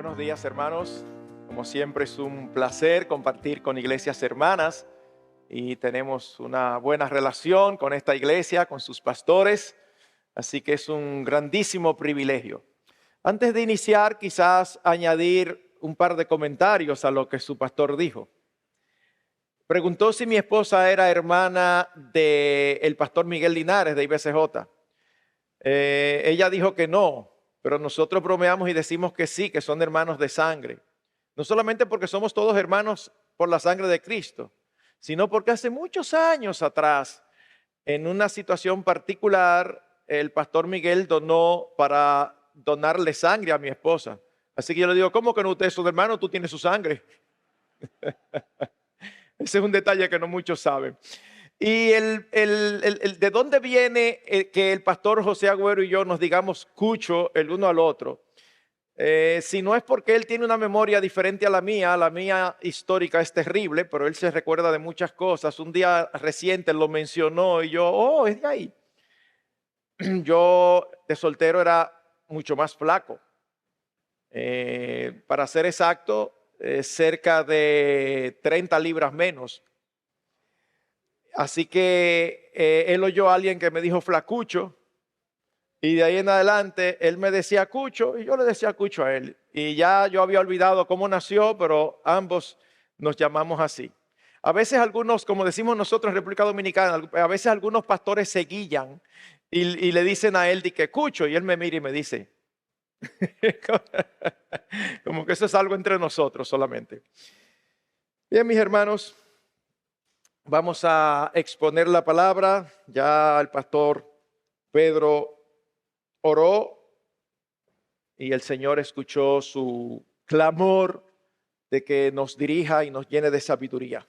Buenos días, hermanos. Como siempre es un placer compartir con iglesias hermanas y tenemos una buena relación con esta iglesia, con sus pastores, así que es un grandísimo privilegio. Antes de iniciar, quizás añadir un par de comentarios a lo que su pastor dijo. Preguntó si mi esposa era hermana del pastor Miguel Linares de IBCJ. Ella dijo que no, pero nosotros bromeamos y decimos que sí, que son hermanos de sangre. No solamente porque somos todos hermanos por la sangre de Cristo, sino porque hace muchos años atrás, en una situación particular, el pastor Miguel donó para donarle sangre a mi esposa. Así que yo le digo, ¿cómo que no ustedes son hermanos? Tú tienes su sangre. Ese es un detalle que no muchos saben. Y de dónde viene que el pastor José Agüero y yo nos digamos cucho el uno al otro. Si no es porque él tiene una memoria diferente a la mía histórica es terrible, pero él se recuerda de muchas cosas. Un día reciente lo mencionó y yo, oh, es de ahí. Yo de soltero era mucho más flaco. Para ser exacto, cerca de 30 libras menos. Así que él oyó a alguien que me dijo flacucho y de ahí en adelante él me decía cucho y yo le decía cucho a él. Y ya yo había olvidado cómo nació, pero ambos nos llamamos así. A veces algunos, como decimos nosotros en República Dominicana, a veces algunos pastores se guillan y le dicen a él de que cucho y él me mira y me dice, como que eso es algo entre nosotros solamente. Bien, mis hermanos. Vamos a exponer la palabra. Ya el pastor Pedro oró y el Señor escuchó su clamor de que nos dirija y nos llene de sabiduría.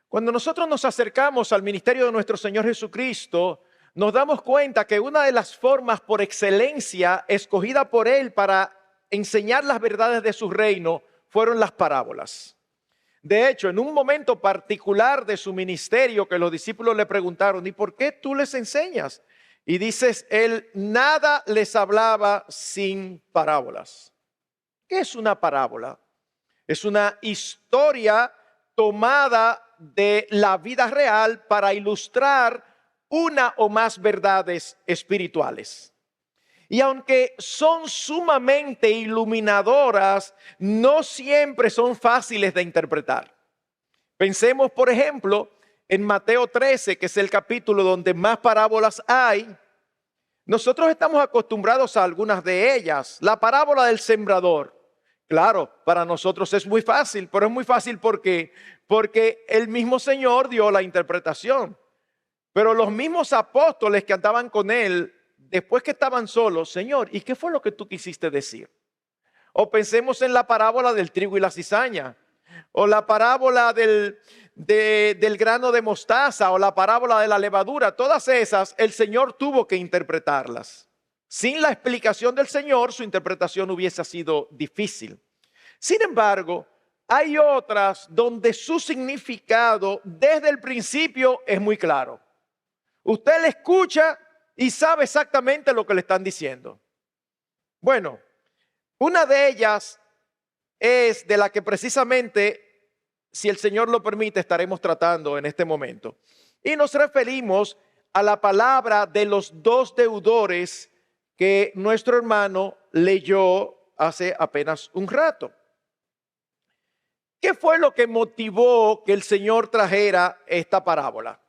Cuando nosotros nos acercamos al ministerio de nuestro Señor Jesucristo, nos damos cuenta que una de las formas por excelencia escogida por Él para enseñar las verdades de su reino fueron las parábolas. De hecho, en un momento particular de su ministerio que los discípulos le preguntaron, ¿y por qué tú les enseñas? Y dices, él nada les hablaba sin parábolas. ¿Qué es una parábola? Es una historia tomada de la vida real para ilustrar una o más verdades espirituales. Y aunque son sumamente iluminadoras, no siempre son fáciles de interpretar. Pensemos, por ejemplo, en Mateo 13, que es el capítulo donde más parábolas hay. Nosotros estamos acostumbrados a algunas de ellas. La parábola del sembrador. Claro, para nosotros es muy fácil, pero es muy fácil porque el mismo Señor dio la interpretación. Pero los mismos apóstoles que andaban con él, después que estaban solos, Señor, ¿y qué fue lo que tú quisiste decir? O pensemos en la parábola del trigo y la cizaña, o la parábola del grano de mostaza, o la parábola de la levadura. Todas esas, el Señor tuvo que interpretarlas. Sin la explicación del Señor, su interpretación hubiese sido difícil. Sin embargo, hay otras donde su significado desde el principio es muy claro. Usted le escucha y sabe exactamente lo que le están diciendo. Bueno, una de ellas es de la que precisamente, si el Señor lo permite, estaremos tratando en este momento. Y nos referimos a la palabra de los dos deudores que nuestro hermano leyó hace apenas un rato. ¿Qué fue lo que motivó que el Señor trajera esta parábola?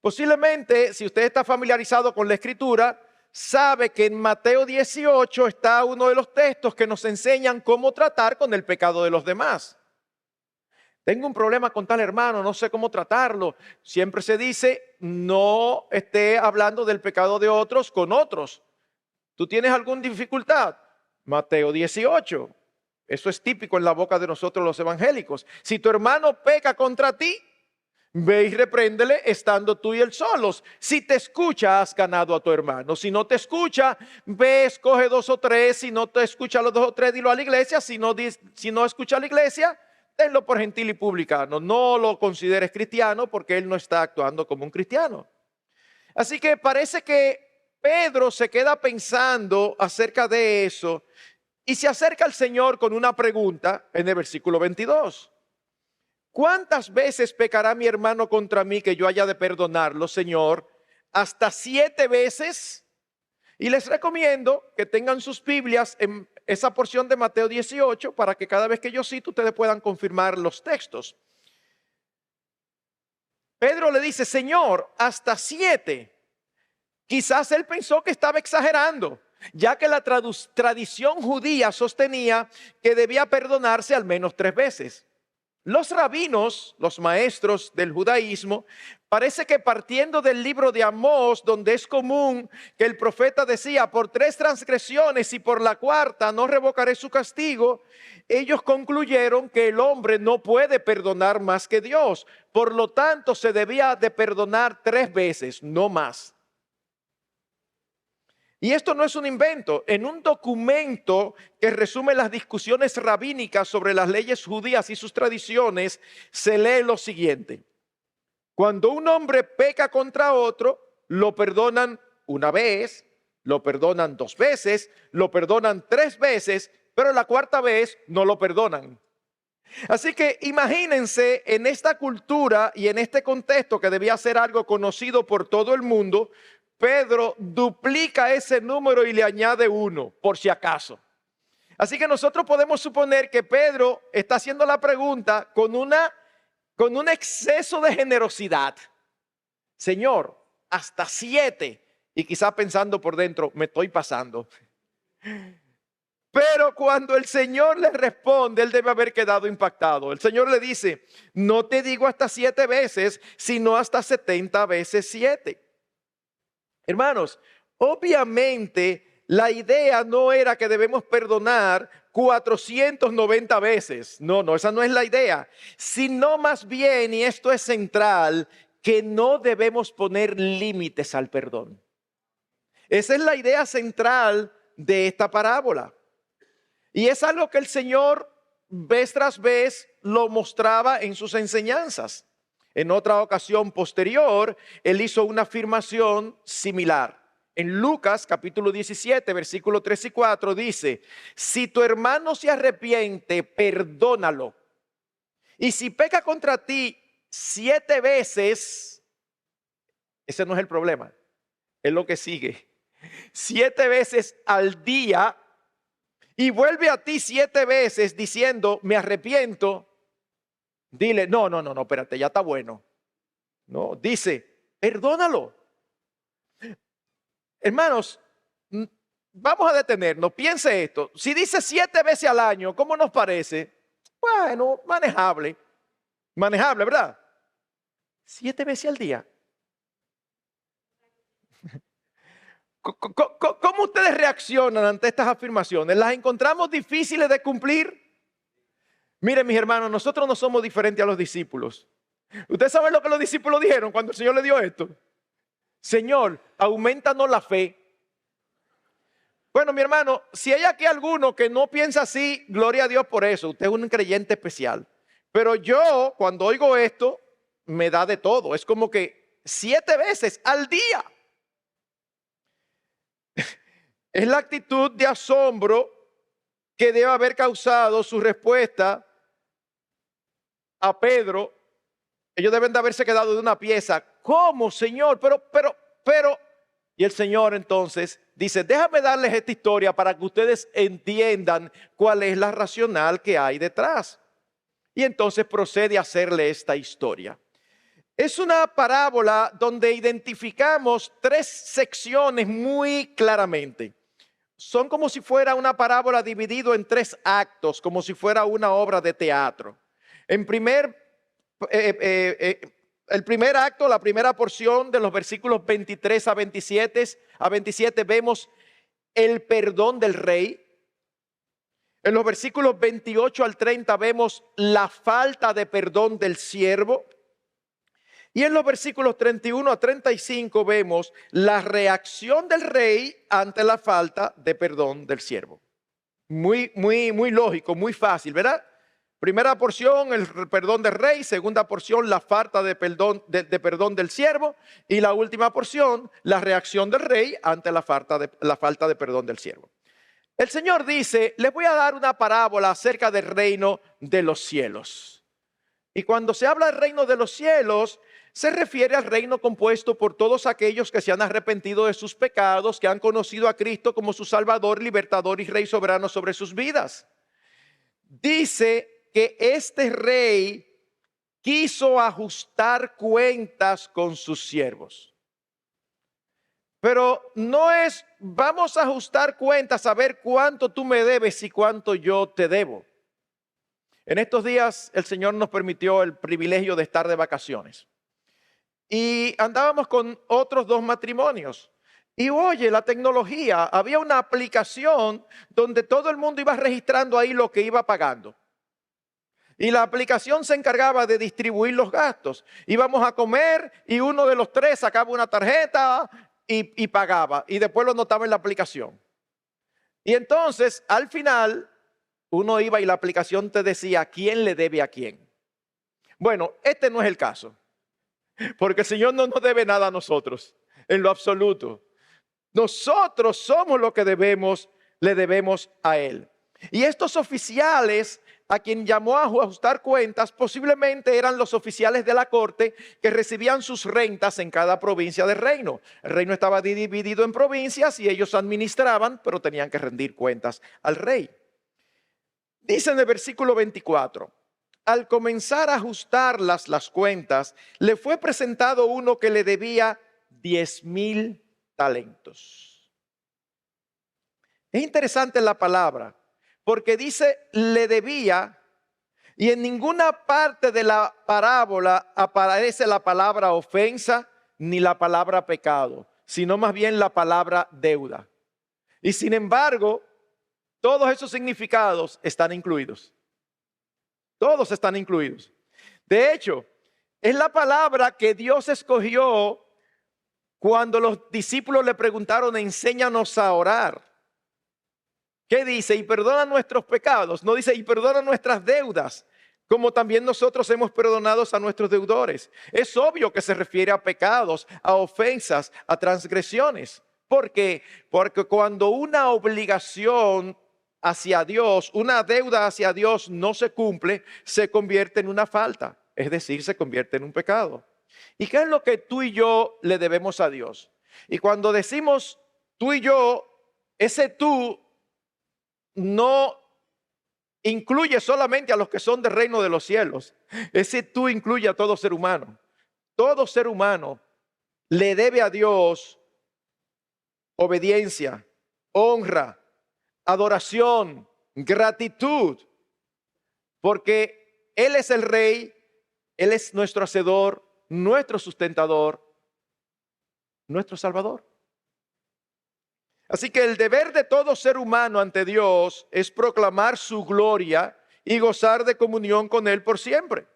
Posiblemente, si usted está familiarizado con la escritura, sabe que en Mateo 18 está uno de los textos que nos enseñan cómo tratar con el pecado de los demás. Tengo un problema con tal hermano, no sé cómo tratarlo. Siempre se dice, no esté hablando del pecado de otros con otros. ¿Tú tienes alguna dificultad? Mateo 18. Eso es típico en la boca de nosotros los evangélicos. Si tu hermano peca contra ti, ve y repréndele estando tú y él solos. Si te escucha, has ganado a tu hermano. Si no te escucha, ve, escoge 2 o 3. Si no te escucha a los 2 o 3, dilo a la iglesia. Si no escucha a la iglesia, tenlo por gentil y publicano. No lo consideres cristiano porque él no está actuando como un cristiano. Así que parece que Pedro se queda pensando acerca de eso Y se acerca al Señor con una pregunta en el versículo 22. ¿Cuántas veces pecará mi hermano contra mí que yo haya de perdonarlo, Señor? ¿Hasta 7 veces? Y les recomiendo que tengan sus Biblias en esa porción de Mateo 18 para que cada vez que yo cito ustedes puedan confirmar los textos. Pedro le dice, Señor, hasta 7. Quizás él pensó que estaba exagerando, ya que la tradición judía sostenía que debía perdonarse al menos 3 veces. Los rabinos, los maestros del judaísmo, parece que partiendo del libro de Amós, donde es común que el profeta decía, por 3 transgresiones y por la 4ª no revocaré su castigo, ellos concluyeron que el hombre no puede perdonar más que Dios. Por lo tanto, se debía de perdonar 3 veces, no más. Y esto no es un invento. En un documento que resume las discusiones rabínicas sobre las leyes judías y sus tradiciones, se lee lo siguiente. Cuando un hombre peca contra otro, lo perdonan 1 vez, lo perdonan 2 veces, lo perdonan 3 veces, pero la 4ª vez no lo perdonan. Así que imagínense en esta cultura y en este contexto que debía ser algo conocido por todo el mundo, Pedro duplica ese número y le añade 1, por si acaso. Así que nosotros podemos suponer que Pedro está haciendo la pregunta con un exceso de generosidad. Señor, hasta 7. Y quizá pensando por dentro, me estoy pasando. Pero cuando el Señor le responde, él debe haber quedado impactado. El Señor le dice, no te digo hasta 7 veces, sino hasta 70 veces 7. Hermanos, obviamente la idea no era que debemos perdonar 490 veces. No, esa no es la idea. Sino más bien, y esto es central, que no debemos poner límites al perdón. Esa es la idea central de esta parábola. Y es algo que el Señor vez tras vez lo mostraba en sus enseñanzas. En otra ocasión posterior, él hizo una afirmación similar. En Lucas capítulo 17, versículos 3 y 4 dice, si tu hermano se arrepiente, perdónalo. Y si peca contra ti 7 veces, ese no es el problema, es lo que sigue. 7 veces al día y vuelve a ti 7 veces diciendo, me arrepiento. Dile, no, espérate, ya está bueno. No, dice, perdónalo. Hermanos, vamos a detenernos, piense esto. Si dice 7 veces al año, ¿cómo nos parece? Bueno, manejable, ¿verdad? 7 veces al día. ¿Cómo ustedes reaccionan ante estas afirmaciones? ¿Las encontramos difíciles de cumplir? Miren, mis hermanos, nosotros no somos diferentes a los discípulos. ¿Ustedes saben lo que los discípulos dijeron cuando el Señor les dio esto? Señor, aumentanos la fe. Bueno, mi hermano, si hay aquí alguno que no piensa así, gloria a Dios por eso. Usted es un creyente especial. Pero yo, cuando oigo esto, me da de todo. Es como que 7 veces al día. Es la actitud de asombro que debe haber causado su respuesta a Pedro. Ellos deben de haberse quedado de una pieza. ¿Cómo, Señor? Pero. Y el Señor entonces dice, déjame darles esta historia para que ustedes entiendan cuál es la racional que hay detrás. Y entonces procede a hacerle esta historia. Es una parábola donde identificamos 3 secciones muy claramente. Son como si fuera una parábola dividida en 3 actos, como si fuera una obra de teatro. El primer acto, la primera porción de los versículos 23 a 27 vemos el perdón del rey. En los versículos 28 al 30 vemos la falta de perdón del siervo. Y en los versículos 31 a 35 vemos la reacción del rey ante la falta de perdón del siervo. Muy lógico, muy fácil, ¿verdad? Primera porción, el perdón del rey. Segunda porción, la falta de perdón del siervo. Y la última porción, la reacción del rey ante la falta de perdón del siervo. El Señor dice, les voy a dar una parábola acerca del reino de los cielos. Y cuando se habla del reino de los cielos, se refiere al reino compuesto por todos aquellos que se han arrepentido de sus pecados, que han conocido a Cristo como su Salvador, Libertador y Rey soberano sobre sus vidas. Dice que este rey quiso ajustar cuentas con sus siervos. Pero no es, vamos a ajustar cuentas, a ver cuánto tú me debes y cuánto yo te debo. En estos días el Señor nos permitió el privilegio de estar de vacaciones. Y andábamos con otros 2 matrimonios. Y oye, la tecnología, había una aplicación donde todo el mundo iba registrando ahí lo que iba pagando. Y la aplicación se encargaba de distribuir los gastos. Íbamos a comer y uno de los 3 sacaba una tarjeta y pagaba. Y después lo notaba en la aplicación. Y entonces, al final, uno iba y la aplicación te decía quién le debe a quién. Bueno, este no es el caso. Porque el Señor no nos debe nada a nosotros, en lo absoluto. Nosotros somos lo que le debemos a Él. Y estos oficiales a quien llamó a ajustar cuentas posiblemente eran los oficiales de la corte que recibían sus rentas en cada provincia del reino. El reino estaba dividido en provincias y ellos administraban, pero tenían que rendir cuentas al rey. Dice en el versículo 24. Al comenzar a ajustar las cuentas, le fue presentado uno que le debía 10,000 talentos. Es interesante la palabra, porque dice le debía, y en ninguna parte de la parábola aparece la palabra ofensa ni la palabra pecado, sino más bien la palabra deuda. Y sin embargo, todos esos significados están incluidos. Todos están incluidos. De hecho, es la palabra que Dios escogió cuando los discípulos le preguntaron, enséñanos a orar. ¿Qué dice? Y perdona nuestros pecados. No dice, y perdona nuestras deudas, como también nosotros hemos perdonado a nuestros deudores. Es obvio que se refiere a pecados, a ofensas, a transgresiones. ¿Por qué? Porque cuando una obligación hacia Dios, una deuda hacia Dios no se cumple, se convierte en una falta, es decir, se convierte en un pecado. ¿Y qué es lo que tú y yo le debemos a Dios? Y cuando decimos tú y yo, ese tú no incluye solamente a los que son del reino de los cielos, ese tú incluye a todo ser humano. Todo ser humano le debe a Dios obediencia, honra, adoración, gratitud, porque Él es el Rey, Él es nuestro hacedor, nuestro sustentador, nuestro Salvador. Así que el deber de todo ser humano ante Dios es proclamar su gloria y gozar de comunión con Él por siempre.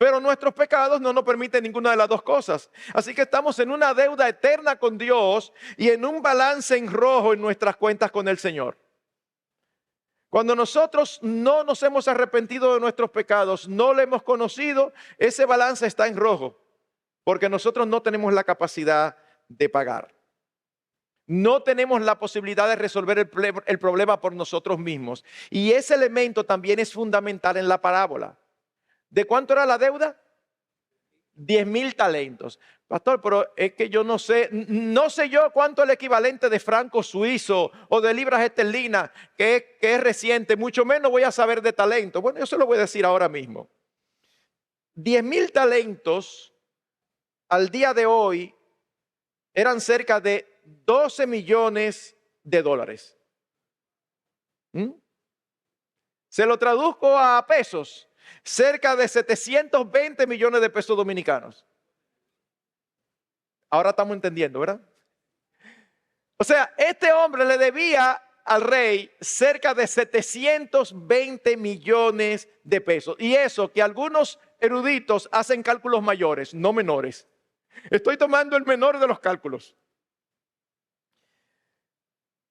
Pero nuestros pecados no nos permiten ninguna de las dos cosas. Así que estamos en una deuda eterna con Dios y en un balance en rojo en nuestras cuentas con el Señor. Cuando nosotros no nos hemos arrepentido de nuestros pecados, no le hemos conocido, ese balance está en rojo. Porque nosotros no tenemos la capacidad de pagar. No tenemos la posibilidad de resolver el problema por nosotros mismos. Y ese elemento también es fundamental en la parábola. ¿De cuánto era la deuda? 10,000 talentos. Pastor, pero es que yo no sé yo cuánto es el equivalente de franco suizo o de libras esterlinas, que es reciente, mucho menos voy a saber de talento. Bueno, yo se lo voy a decir ahora mismo. 10,000 talentos al día de hoy eran cerca de 12 millones de dólares. Se lo traduzco a pesos. Cerca de 720 millones de pesos dominicanos. Ahora estamos entendiendo, ¿verdad? O sea, este hombre le debía al rey cerca de 720 millones de pesos. Y eso que algunos eruditos hacen cálculos mayores, no menores. Estoy tomando el menor de los cálculos.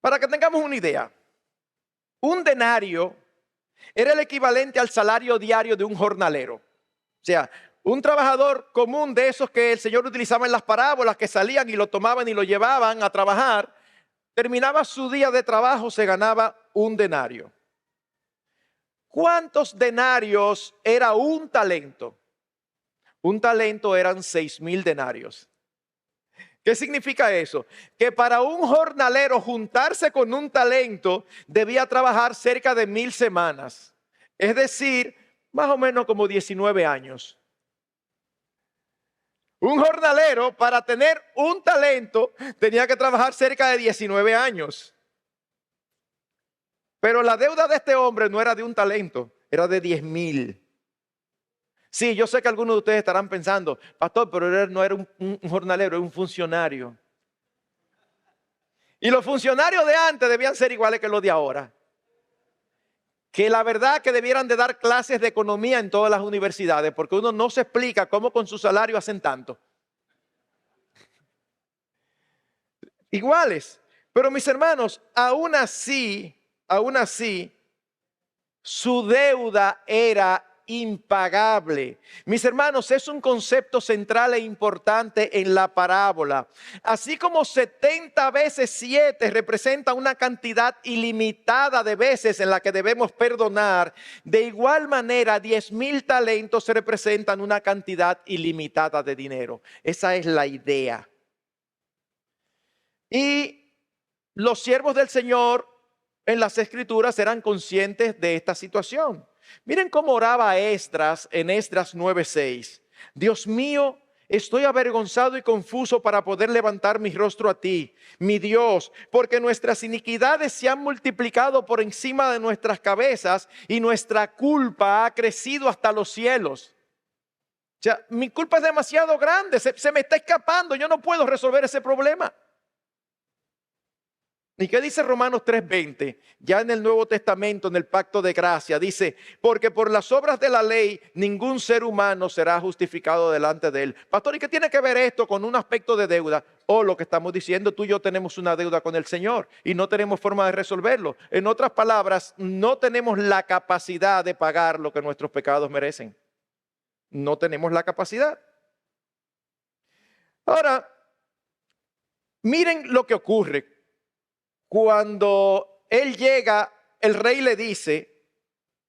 Para que tengamos una idea, un denario era el equivalente al salario diario de un jornalero. O sea, un trabajador común de esos que el Señor utilizaba en las parábolas, que salían y lo tomaban y lo llevaban a trabajar. terminaba su día de trabajo, se ganaba un denario. ¿Cuántos denarios era un talento? Un talento eran 6,000 denarios. ¿Qué significa eso? Que para un jornalero juntarse con un talento debía trabajar cerca de 1,000 semanas. Es decir, más o menos como 19 años. Un jornalero para tener un talento tenía que trabajar cerca de 19 años. Pero la deuda de este hombre no era de un talento, era de 10,000. Sí, yo sé que algunos de ustedes estarán pensando, pastor, pero él no era un jornalero, era un funcionario. Y los funcionarios de antes debían ser iguales que los de ahora. Que la verdad que debieran de dar clases de economía en todas las universidades, porque uno no se explica cómo con su salario hacen tanto. Iguales. Pero mis hermanos, aún así, su deuda era impagable. Mis hermanos, es un concepto central e importante en la parábola. Así como 70 veces 7 representa una cantidad ilimitada de veces en la que debemos perdonar, de igual manera 10,000 talentos representan una cantidad ilimitada de dinero. Esa es la idea. Y los siervos del Señor en las Escrituras eran conscientes de esta situación. Miren cómo oraba Esdras en Esdras 9:6. Dios mío, estoy avergonzado y confuso para poder levantar mi rostro a ti, mi Dios, porque nuestras iniquidades se han multiplicado por encima de nuestras cabezas y nuestra culpa ha crecido hasta los cielos. O sea, mi culpa es demasiado grande, se me está escapando, yo no puedo resolver ese problema. ¿Y qué dice Romanos 3:20? Ya en el Nuevo Testamento, en el pacto de gracia, dice, porque por las obras de la ley ningún ser humano será justificado delante de él. Pastor, ¿y qué tiene que ver esto con un aspecto de deuda? O lo que estamos diciendo, tú y yo tenemos una deuda con el Señor y no tenemos forma de resolverlo. En otras palabras, no tenemos la capacidad de pagar lo que nuestros pecados merecen. No tenemos la capacidad. Ahora, miren lo que ocurre. Cuando él llega, el rey le dice,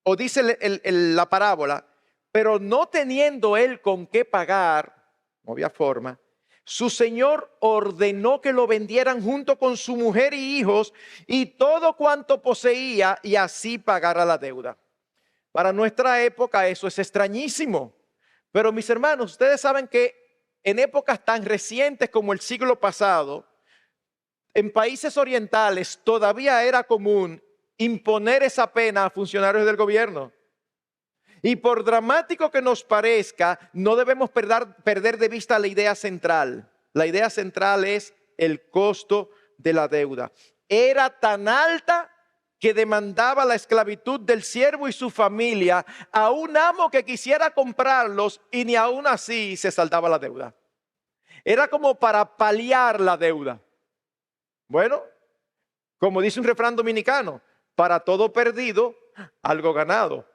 o dice la parábola, pero no teniendo él con qué pagar, no había forma, su señor ordenó que lo vendieran junto con su mujer y hijos y todo cuanto poseía y así pagara la deuda. Para nuestra época eso es extrañísimo, pero mis hermanos, ustedes saben que en épocas tan recientes como el siglo pasado, en países orientales todavía era común imponer esa pena a funcionarios del gobierno. Y por dramático que nos parezca, no debemos perder de vista la idea central. La idea central es el costo de la deuda. Era tan alta que demandaba la esclavitud del siervo y su familia a un amo que quisiera comprarlos y ni aún así se saldaba la deuda. Era como para paliar la deuda. Bueno, como dice un refrán dominicano, para todo perdido, algo ganado.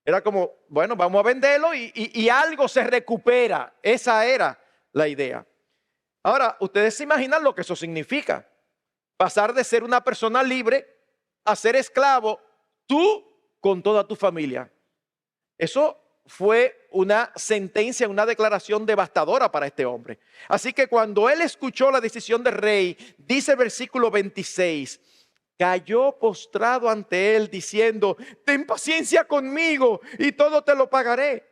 Era como, bueno, vamos a venderlo y algo se recupera. Esa era la idea. Ahora, ustedes se imaginan lo que eso significa. Pasar de ser una persona libre a ser esclavo, tú con toda tu familia. Eso fue una sentencia, una declaración devastadora para este hombre. Así que cuando él escuchó la decisión del rey, dice el versículo 26, cayó postrado ante él diciendo, ten paciencia conmigo y todo te lo pagaré.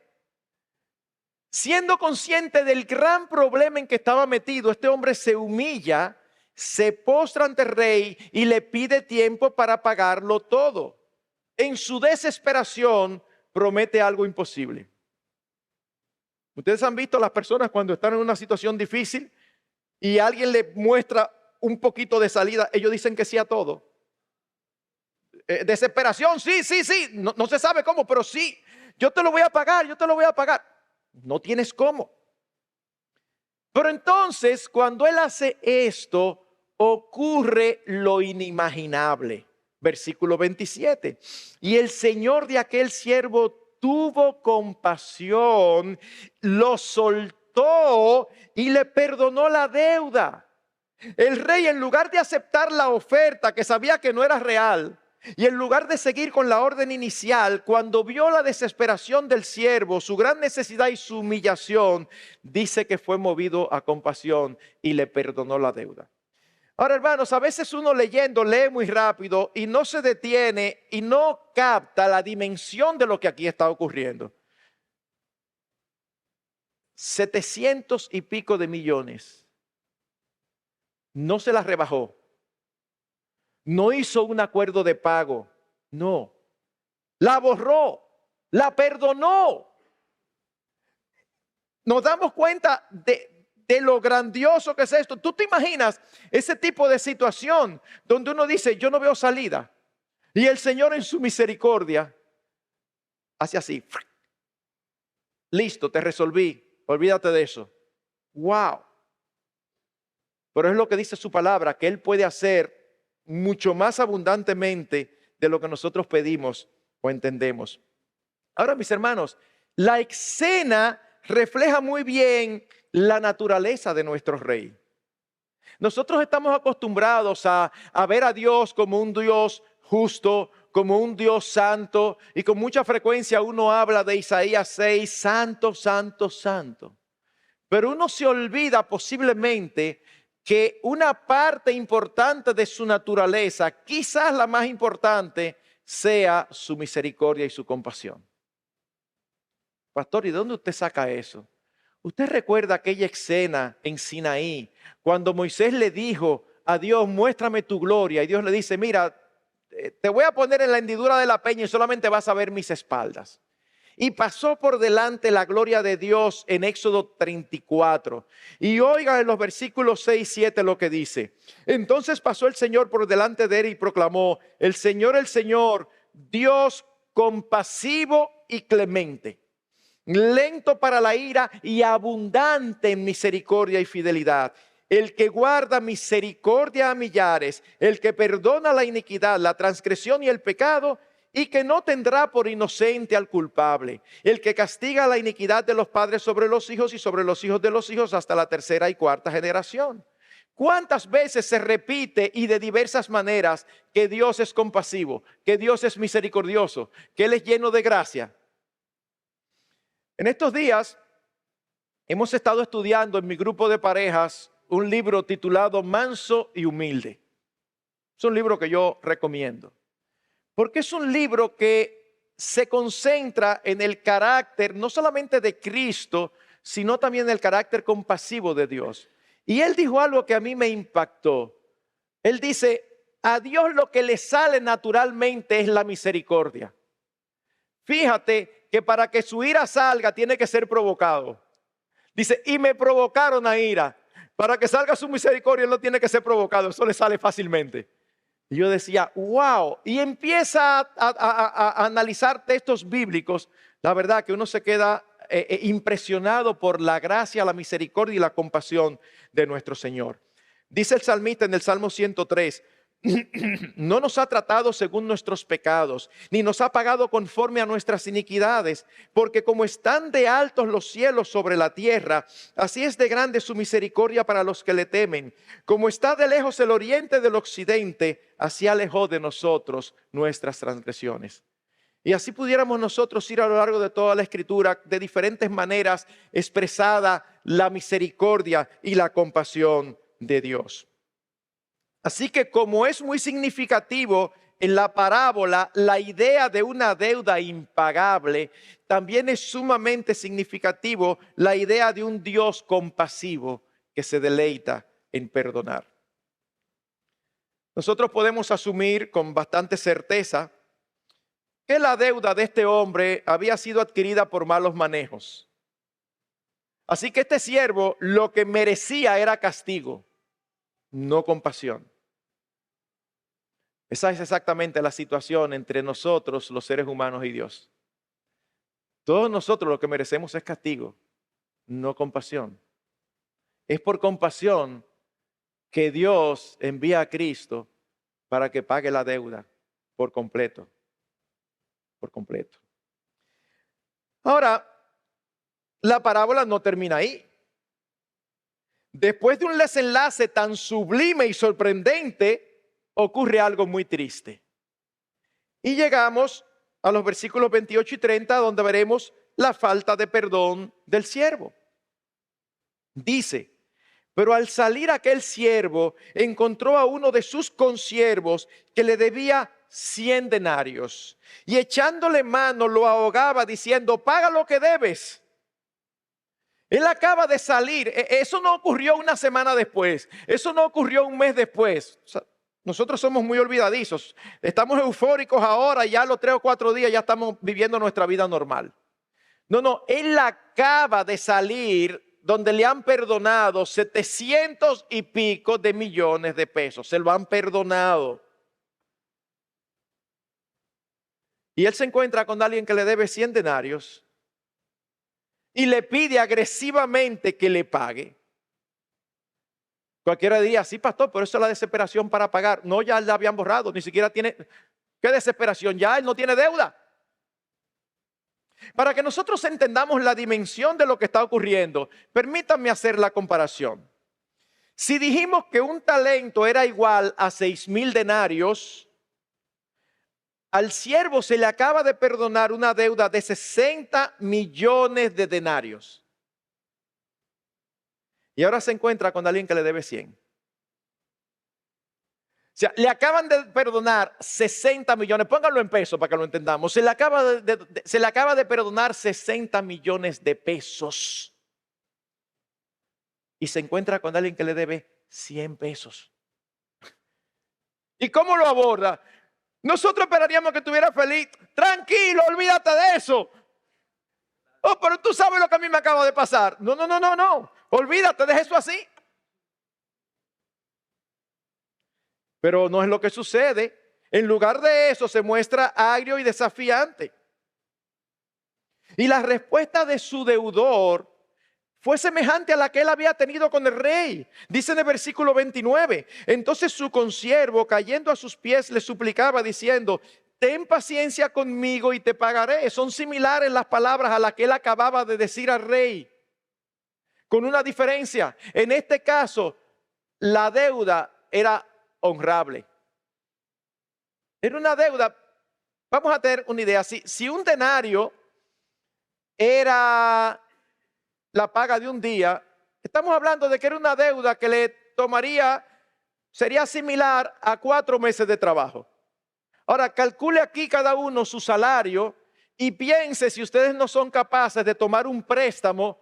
Siendo consciente del gran problema en que estaba metido, este hombre se humilla, se postra ante el rey y le pide tiempo para pagarlo todo. En su desesperación, promete algo imposible. Ustedes han visto a las personas cuando están en una situación difícil y alguien le muestra un poquito de salida, ellos dicen que sí a todo. Desesperación, sí, no se sabe cómo, pero sí, yo te lo voy a pagar, yo te lo voy a pagar. No tienes cómo. Pero entonces, cuando él hace esto, ocurre lo inimaginable. Versículo 27. Y el señor de aquel siervo tuvo compasión, lo soltó y le perdonó la deuda. El rey, en lugar de aceptar la oferta que sabía que no era real, y en lugar de seguir con la orden inicial, cuando vio la desesperación del siervo, su gran necesidad y su humillación, dice que fue movido a compasión y le perdonó la deuda. Ahora, hermanos, a veces uno leyendo lee muy rápido y no se detiene y no capta la dimensión de lo que aquí está ocurriendo. 700 y pico de millones. No se las rebajó. No hizo un acuerdo de pago. No. La borró. La perdonó. Nos damos cuenta de lo grandioso que es esto. ¿Tú te imaginas ese tipo de situación donde uno dice, yo no veo salida? Y el Señor en su misericordia hace así. Listo, te resolví. Olvídate de eso. Wow. Pero es lo que dice su palabra, que Él puede hacer mucho más abundantemente de lo que nosotros pedimos o entendemos. Ahora, mis hermanos, la escena refleja muy bien la naturaleza de nuestro rey. Nosotros estamos acostumbrados a ver a Dios como un Dios justo, como un Dios santo, y con mucha frecuencia uno habla de Isaías 6, santo, santo, santo. Pero uno se olvida posiblemente que una parte importante de su naturaleza, quizás la más importante, sea su misericordia y su compasión. Pastor, ¿y de dónde usted saca eso? ¿Usted recuerda aquella escena en Sinaí, cuando Moisés le dijo a Dios, muéstrame tu gloria? Y Dios le dice, mira, te voy a poner en la hendidura de la peña y solamente vas a ver mis espaldas. Y pasó por delante la gloria de Dios en Éxodo 34. Y oigan en los versículos 6 y 7 lo que dice. Entonces pasó el Señor por delante de él y proclamó, el Señor, Dios compasivo y clemente, lento para la ira y abundante en misericordia y fidelidad. El que guarda misericordia a millares, el que perdona la iniquidad, la transgresión y el pecado, y que no tendrá por inocente al culpable, el que castiga la iniquidad de los padres sobre los hijos y sobre los hijos de los hijos hasta la tercera y cuarta generación. ¿Cuántas veces se repite y de diversas maneras que Dios es compasivo, que Dios es misericordioso, que Él es lleno de gracia? En estos días hemos estado estudiando en mi grupo de parejas un libro titulado Manso y Humilde. Es un libro que yo recomiendo, porque es un libro que se concentra en el carácter no solamente de Cristo, sino también en el carácter compasivo de Dios. Y él dijo algo que a mí me impactó. Él dice, a Dios lo que le sale naturalmente es la misericordia. Fíjate que para que su ira salga tiene que ser provocado. Dice, y me provocaron a ira. Para que salga su misericordia, él no tiene que ser provocado, eso le sale fácilmente. Y yo decía, wow, y empieza a analizar textos bíblicos. La verdad que uno se queda impresionado por la gracia, la misericordia y la compasión de nuestro Señor. Dice el salmista en el Salmo 103, no nos ha tratado según nuestros pecados, ni nos ha pagado conforme a nuestras iniquidades, porque como están de altos los cielos sobre la tierra, así es de grande su misericordia para los que le temen. Como está de lejos el oriente del occidente, así alejó de nosotros nuestras transgresiones. Y así pudiéramos nosotros ir a lo largo de toda la Escritura, de diferentes maneras expresada la misericordia y la compasión de Dios. Así que como es muy significativo en la parábola la idea de una deuda impagable, también es sumamente significativo la idea de un Dios compasivo que se deleita en perdonar. Nosotros podemos asumir con bastante certeza que la deuda de este hombre había sido adquirida por malos manejos. Así que este siervo lo que merecía era castigo, no compasión. Esa es exactamente la situación entre nosotros, los seres humanos, y Dios. Todos nosotros lo que merecemos es castigo, no compasión. Es por compasión que Dios envía a Cristo para que pague la deuda por completo. Por completo. Ahora, la parábola no termina ahí. después de un desenlace tan sublime y sorprendente, ocurre algo muy triste. Y llegamos a los versículos 28 y 30, donde veremos la falta de perdón del siervo. Dice: pero al salir aquel siervo, encontró a uno de sus consiervos que le debía 100 denarios. Y echándole mano, lo ahogaba diciendo: paga lo que debes. Él acaba de salir. Eso no ocurrió una semana después. Eso no ocurrió un mes después. O sea, nosotros somos muy olvidadizos. Estamos eufóricos ahora, ya a los 3 o 4 días ya estamos viviendo nuestra vida normal. No, él acaba de salir donde le han perdonado 700 y pico de millones de pesos. Se lo han perdonado. Y él se encuentra con alguien que le debe 100 denarios y le pide agresivamente que le pague. Cualquiera diría: sí, pastor, pero eso es la desesperación para pagar. No, ya la habían borrado, ni siquiera tiene. ¿Qué desesperación? Ya él no tiene deuda. Para que nosotros entendamos la dimensión de lo que está ocurriendo, permítanme hacer la comparación. Si dijimos que un talento era igual a 6,000 denarios, al siervo se le acaba de perdonar una deuda de 60 millones de denarios. Y ahora se encuentra con alguien que le debe 100. O sea, le acaban de perdonar 60 millones, pónganlo en pesos para que lo entendamos. Se le acaba de perdonar 60 millones de pesos. Y se encuentra con alguien que le debe 100 pesos. ¿Y cómo lo aborda? Nosotros esperaríamos que estuviera feliz. Tranquilo, olvídate de eso. Oh, pero tú sabes lo que a mí me acaba de pasar. No. Olvídate, deja eso así. Pero no es lo que sucede. En lugar de eso se muestra agrio y desafiante. Y la respuesta de su deudor fue semejante a la que él había tenido con el rey. Dice en el versículo 29. Entonces su consiervo, cayendo a sus pies, le suplicaba diciendo: ten paciencia conmigo y te pagaré. Son similares las palabras a las que él acababa de decir al rey, con una diferencia. En este caso, la deuda era honrable. Era una deuda. Vamos a tener una idea. Si un denario era la paga de un día, estamos hablando de que era una deuda que le tomaría, sería similar a 4 meses de trabajo. Ahora, calcule aquí cada uno su salario y piense si ustedes no son capaces de tomar un préstamo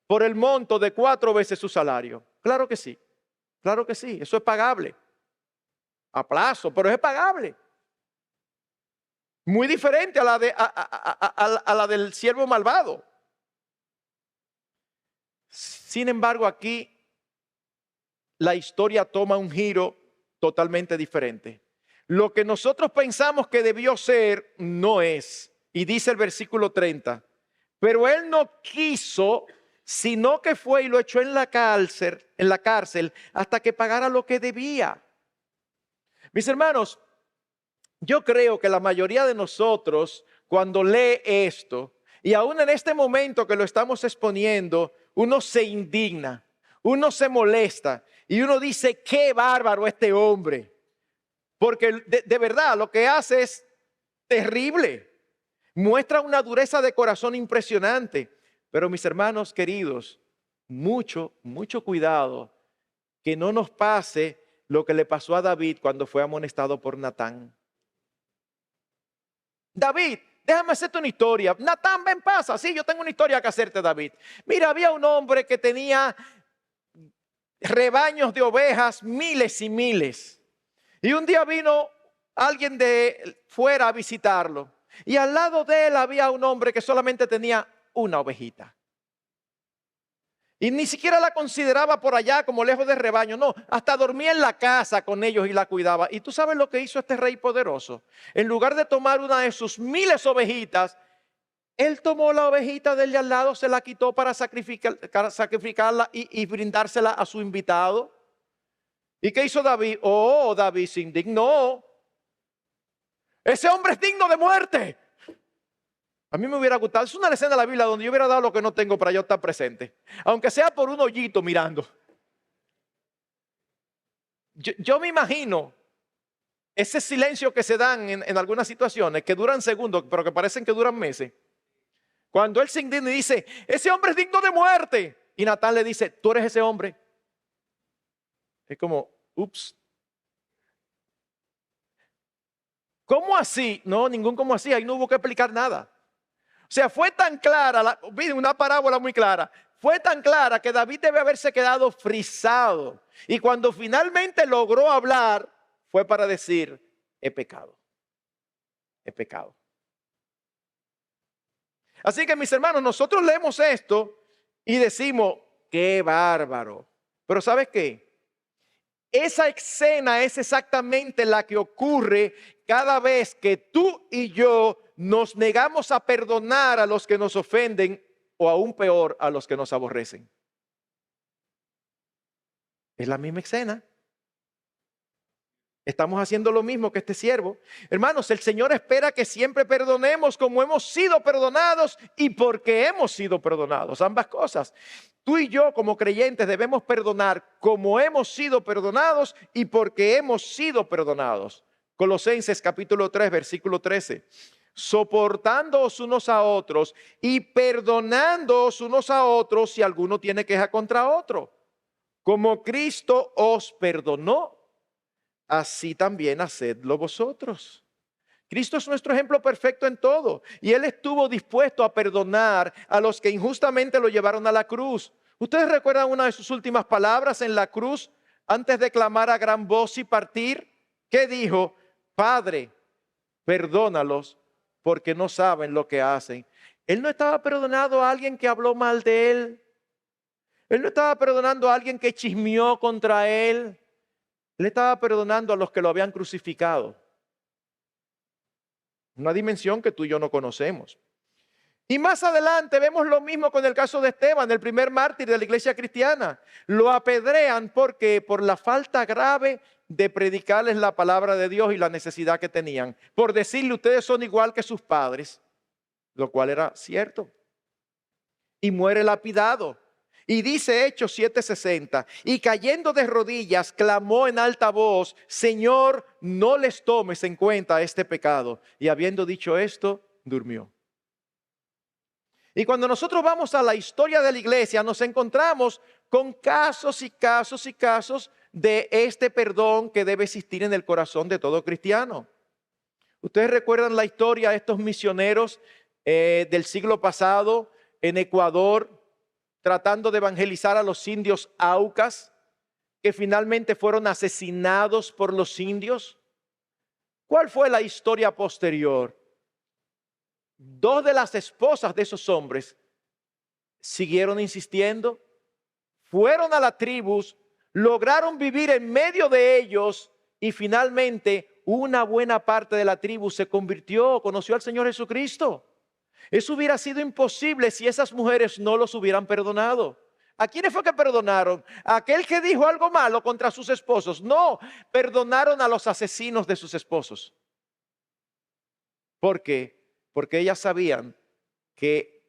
por el monto de 4 veces su salario. Claro que sí, eso es pagable. A plazo, pero es pagable. Muy diferente a la del siervo malvado. Sin embargo, aquí la historia toma un giro totalmente diferente. Lo que nosotros pensamos que debió ser, no es. Y dice el versículo 30, pero él no quiso, sino que fue y lo echó en la cárcel hasta que pagara lo que debía. Mis hermanos, yo creo que la mayoría de nosotros, cuando lee esto, y aún en este momento que lo estamos exponiendo, uno se indigna, uno se molesta y uno dice: qué bárbaro este hombre. Porque de verdad lo que hace es terrible. Muestra una dureza de corazón impresionante. Pero mis hermanos queridos, mucho cuidado que no nos pase lo que le pasó a David cuando fue amonestado por Natán. David, déjame hacerte una historia. Natán, ven, pasa. Sí, yo tengo una historia que hacerte, David. Mira, había un hombre que tenía rebaños de ovejas, miles y miles. Y un día vino alguien de fuera a visitarlo. Y al lado de él había un hombre que solamente tenía una ovejita. Y ni siquiera la consideraba por allá como lejos del rebaño. No, hasta dormía en la casa con ellos y la cuidaba. Y tú sabes lo que hizo este rey poderoso. En lugar de tomar una de sus miles ovejitas, él tomó la ovejita del de al lado, se la quitó para sacrificarla y brindársela a su invitado. ¿Y qué hizo David? Oh, David se indignó. Ese hombre es digno de muerte. A mí me hubiera gustado, es una escena de la Biblia donde yo hubiera dado lo que no tengo para yo estar presente. Aunque sea por un hoyito mirando. Yo me imagino ese silencio que se dan en algunas situaciones, que duran segundos, pero que parecen que duran meses. Cuando él se indigna y dice, ese hombre es digno de muerte. Y Natán le dice, tú eres ese hombre. Es como, ups. ¿Cómo así? No, ningún cómo así. Ahí no hubo que explicar nada. O sea, fue tan clara, una parábola muy clara. Fue tan clara que David debe haberse quedado frisado. Y cuando finalmente logró hablar, fue para decir, he pecado. He pecado. Así que mis hermanos, nosotros leemos esto y decimos, qué bárbaro. Pero ¿sabes qué? Esa escena es exactamente la que ocurre cada vez que tú y yo nos negamos a perdonar a los que nos ofenden o aún peor a los que nos aborrecen. Es la misma escena. Estamos haciendo lo mismo que este siervo. Hermanos, el Señor espera que siempre perdonemos como hemos sido perdonados y porque hemos sido perdonados. Ambas cosas. Tú y yo como creyentes debemos perdonar como hemos sido perdonados y porque hemos sido perdonados. Colosenses capítulo 3, versículo 13. Soportándoos unos a otros y perdonándoos unos a otros si alguno tiene queja contra otro. Como Cristo os perdonó, así también hacedlo vosotros. Cristo es nuestro ejemplo perfecto en todo. Y Él estuvo dispuesto a perdonar a los que injustamente lo llevaron a la cruz. ¿Ustedes recuerdan una de sus últimas palabras en la cruz antes de clamar a gran voz y partir? ¿Qué dijo? Padre, perdónalos porque no saben lo que hacen. Él no estaba perdonando a alguien que habló mal de Él. Él no estaba perdonando a alguien que chismeó contra Él. Él estaba perdonando a los que lo habían crucificado. Una dimensión que tú y yo no conocemos. Y más adelante vemos lo mismo con el caso de Esteban, el primer mártir de la iglesia cristiana. Lo apedrean porque por la falta grave de predicarles la palabra de Dios y la necesidad que tenían. Por decirle, ustedes son igual que sus padres, lo cual era cierto. Y muere lapidado. Y dice Hechos 7:60, y cayendo de rodillas, clamó en alta voz, Señor, no les tomes en cuenta este pecado. Y habiendo dicho esto, durmió. Y cuando nosotros vamos a la historia de la iglesia, nos encontramos con casos y casos y casos de este perdón que debe existir en el corazón de todo cristiano. Ustedes recuerdan la historia de estos misioneros del siglo pasado en Ecuador, tratando de evangelizar a los indios aucas, que finalmente fueron asesinados por los indios. ¿Cuál fue la historia posterior? Dos de las esposas de esos hombres siguieron insistiendo, fueron a las tribus, lograron vivir en medio de ellos y finalmente una buena parte de la tribu se convirtió, conoció al Señor Jesucristo. Eso hubiera sido imposible si esas mujeres no los hubieran perdonado. ¿A quiénes fue que perdonaron? ¿A aquel que dijo algo malo contra sus esposos? No, perdonaron a los asesinos de sus esposos. ¿Por qué? Porque ellas sabían que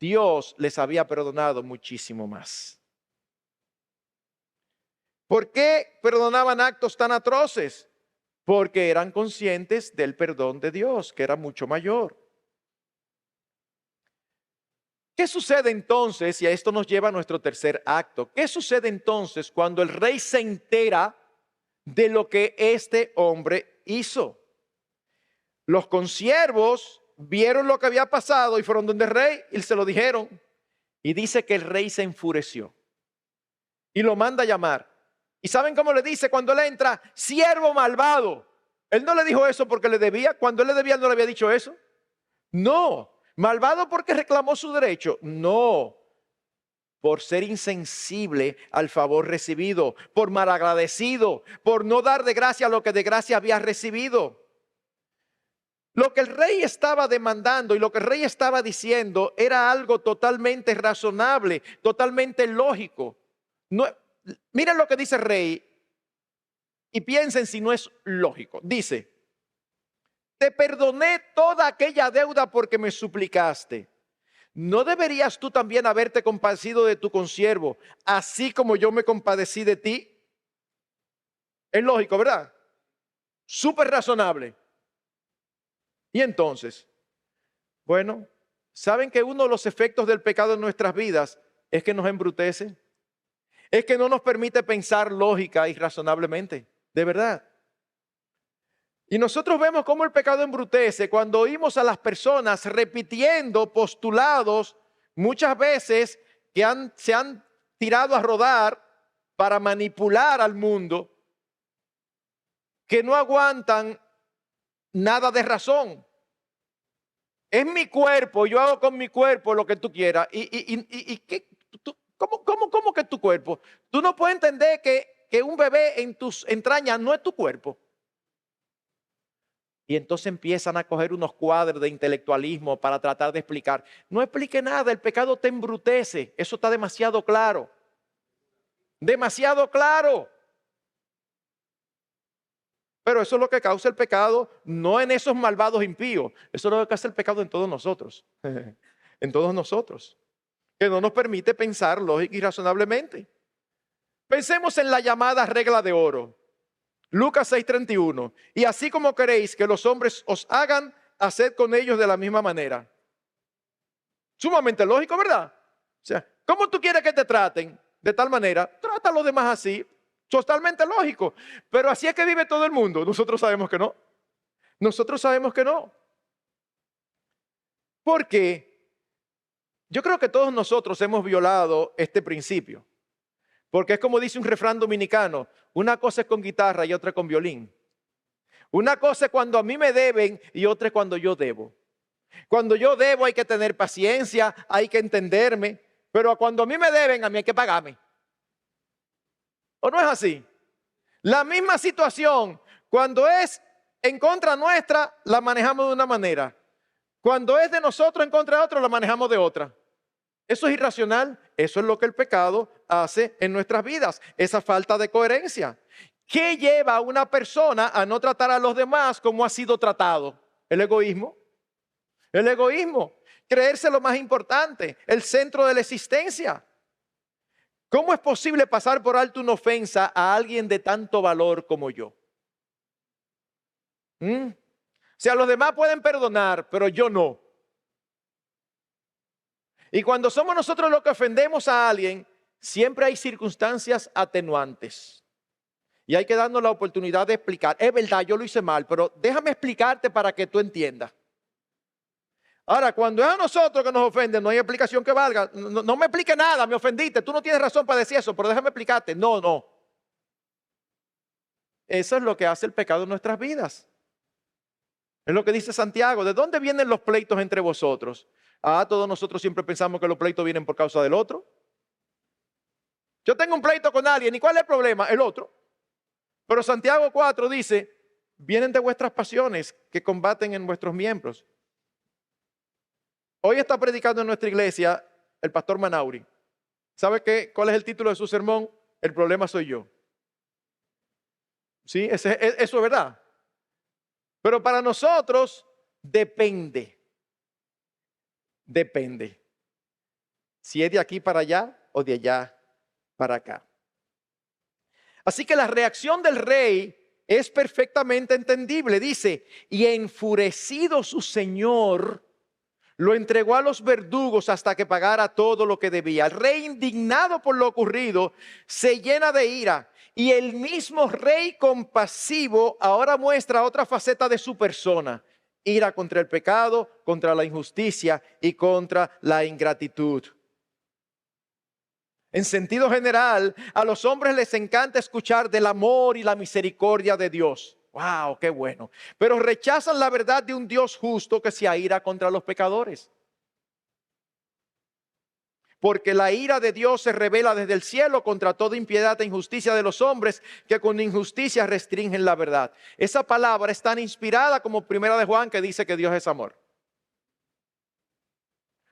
Dios les había perdonado muchísimo más. ¿Por qué perdonaban actos tan atroces? Porque eran conscientes del perdón de Dios, que era mucho mayor. ¿Qué sucede entonces? Y a esto nos lleva a nuestro tercer acto. ¿Qué sucede entonces cuando el rey se entera de lo que este hombre hizo? Los consiervos vieron lo que había pasado y fueron donde el rey y se lo dijeron. Y dice que el rey se enfureció y lo manda a llamar. ¿Y saben cómo le dice cuando él entra? Siervo malvado. Él no le dijo eso porque le debía. Cuando él le debía, no le había dicho eso. No. ¿Malvado porque reclamó su derecho? No, por ser insensible al favor recibido, por malagradecido, por no dar de gracia lo que de gracia había recibido. Lo que el rey estaba demandando y lo que el rey estaba diciendo era algo totalmente razonable, totalmente lógico. No, miren lo que dice el rey y piensen si no es lógico. Dice, te perdoné toda aquella deuda porque me suplicaste. ¿No deberías tú también haberte compadecido de tu consiervo, así como yo me compadecí de ti? Es lógico, ¿verdad? Súper razonable. Y entonces, bueno, ¿saben que uno de los efectos del pecado en nuestras vidas es que nos embrutece? Es que no nos permite pensar lógica y razonablemente, de verdad. Y nosotros vemos cómo el pecado embrutece cuando oímos a las personas repitiendo postulados muchas veces que se han tirado a rodar para manipular al mundo, que no aguantan nada de razón. Es mi cuerpo, yo hago con mi cuerpo lo que tú quieras. ¿Y qué? ¿Cómo que es tu cuerpo? Tú no puedes entender que un bebé en tus entrañas no es tu cuerpo. Y entonces empiezan a coger unos cuadros de intelectualismo para tratar de explicar. No explique nada, el pecado te embrutece. Eso está demasiado claro. Demasiado claro. Pero eso es lo que causa el pecado, no en esos malvados impíos. Eso es lo que causa el pecado en todos nosotros. En todos nosotros. Que no nos permite pensar lógica y razonablemente. Pensemos en la llamada regla de oro. Lucas 6:31. Y así como queréis que los hombres os hagan, haced con ellos de la misma manera. Sumamente lógico, ¿verdad? O sea, ¿cómo tú quieres que te traten? De tal manera, trata a los demás así. Totalmente lógico. Pero así es que vive todo el mundo. Nosotros sabemos que no. Nosotros sabemos que no. Porque yo creo que todos nosotros hemos violado este principio. Porque es como dice un refrán dominicano, una cosa es con guitarra y otra con violín. Una cosa es cuando a mí me deben y otra es cuando yo debo. Cuando yo debo hay que tener paciencia, hay que entenderme, pero cuando a mí me deben, a mí hay que pagarme. ¿O no es así? La misma situación, cuando es en contra nuestra, la manejamos de una manera. Cuando es de nosotros en contra de otro, la manejamos de otra. Eso es irracional. Eso es lo que el pecado hace en nuestras vidas. Esa falta de coherencia. ¿Qué lleva a una persona a no tratar a los demás como ha sido tratado? El egoísmo. El egoísmo. Creerse lo más importante. El centro de la existencia. ¿Cómo es posible pasar por alto una ofensa a alguien de tanto valor como yo? O sea, los demás pueden perdonar, pero yo no. Y cuando somos nosotros los que ofendemos a alguien, siempre hay circunstancias atenuantes. Y hay que darnos la oportunidad de explicar. Es verdad, yo lo hice mal, pero déjame explicarte para que tú entiendas. Ahora, cuando es a nosotros que nos ofenden, no hay explicación que valga. No me explique nada, me ofendiste. Tú no tienes razón para decir eso, pero déjame explicarte. No. Eso es lo que hace el pecado en nuestras vidas. Es lo que dice Santiago. ¿De dónde vienen los pleitos entre vosotros? Todos nosotros siempre pensamos que los pleitos vienen por causa del otro. Yo tengo un pleito con alguien. ¿Y cuál es el problema? El otro. Pero Santiago 4 dice, vienen de vuestras pasiones que combaten en vuestros miembros. Hoy está predicando en nuestra iglesia el pastor Manauri. ¿Sabe qué? ¿Cuál es el título de su sermón? El problema soy yo. ¿Sí? Eso es verdad. Pero para nosotros depende. Depende. Si es de aquí para allá o de allá para acá. Así que la reacción del rey es perfectamente entendible. Dice, y enfurecido su señor, lo entregó a los verdugos hasta que pagara todo lo que debía. El rey, indignado por lo ocurrido, se llena de ira. Y el mismo rey compasivo ahora muestra otra faceta de su persona. Ira contra el pecado, contra la injusticia y contra la ingratitud. En sentido general, a los hombres les encanta escuchar del amor y la misericordia de Dios. ¡Wow! ¡Qué bueno! Pero rechazan la verdad de un Dios justo que se aira contra los pecadores. Porque la ira de Dios se revela desde el cielo contra toda impiedad e injusticia de los hombres que con injusticia restringen la verdad. Esa palabra es tan inspirada como Primera de Juan, que dice que Dios es amor.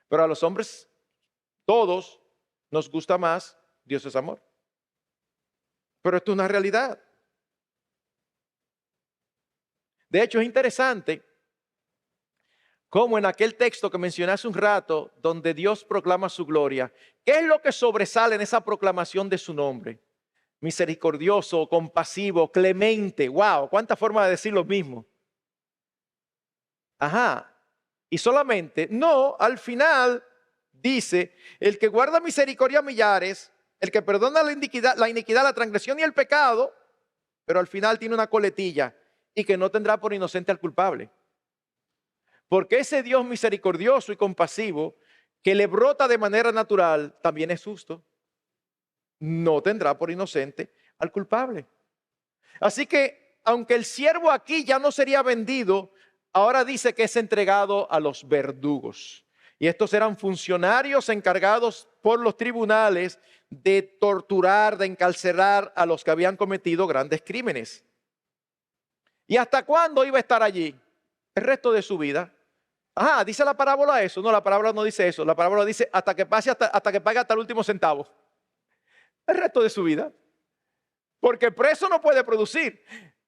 Pero a los hombres, todos, nos gusta más Dios es amor. Pero esto es una realidad. De hecho, es interesante cómo en aquel texto que mencioné hace un rato, donde Dios proclama su gloria, ¿qué es lo que sobresale en esa proclamación de su nombre? misericordioso, compasivo, clemente. ¡Wow! ¿Cuánta forma de decir lo mismo? Ajá. Y solamente, no, al final dice, el que guarda misericordia a millares, el que perdona la iniquidad, la transgresión y el pecado, pero al final tiene una coletilla y que no tendrá por inocente al culpable. Porque ese Dios misericordioso y compasivo que le brota de manera natural también es justo. No tendrá por inocente al culpable. Así que, aunque el siervo aquí ya no sería vendido, ahora dice que es entregado a los verdugos. Y estos eran funcionarios encargados por los tribunales de torturar, de encarcelar a los que habían cometido grandes crímenes. ¿Y hasta cuándo iba a estar allí? El resto de su vida. Ajá, ¿dice la parábola eso? No, la parábola no dice eso. La parábola dice hasta que pague hasta el último centavo. El resto de su vida. Porque preso no puede producir.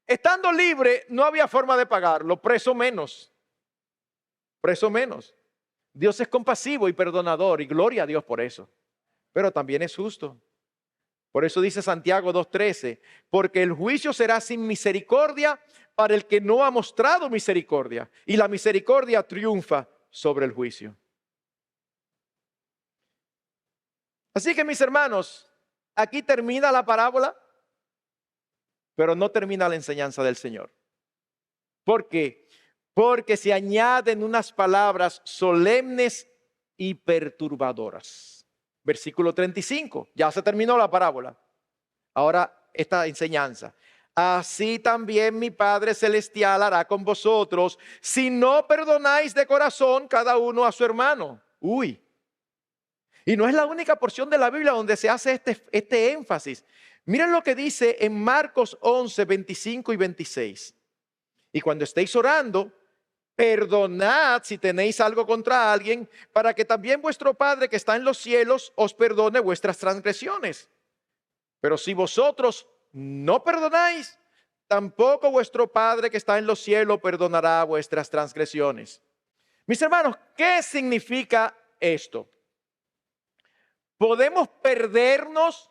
Estando libre no había forma de pagarlo, preso menos. Preso menos. Dios es compasivo y perdonador y gloria a Dios por eso. Pero también es justo. Por eso dice Santiago 2:13, porque el juicio será sin misericordia para el que no ha mostrado misericordia, y la misericordia triunfa sobre el juicio. Así que, mis hermanos, aquí termina la parábola, pero no termina la enseñanza del Señor. ¿Por qué? Porque se añaden unas palabras solemnes y perturbadoras. Versículo 35, ya se terminó la parábola. Ahora esta enseñanza. Así también mi Padre Celestial hará con vosotros si no perdonáis de corazón cada uno a su hermano. Uy. Y no es la única porción de la Biblia donde se hace este énfasis. Miren lo que dice en Marcos 11, 25 y 26. Y cuando estéis orando, perdonad si tenéis algo contra alguien, para que también vuestro Padre que está en los cielos os perdone vuestras transgresiones. Pero si vosotros no perdonáis, tampoco vuestro Padre que está en los cielos perdonará vuestras transgresiones. Mis hermanos, ¿qué significa esto? ¿Podemos perdernos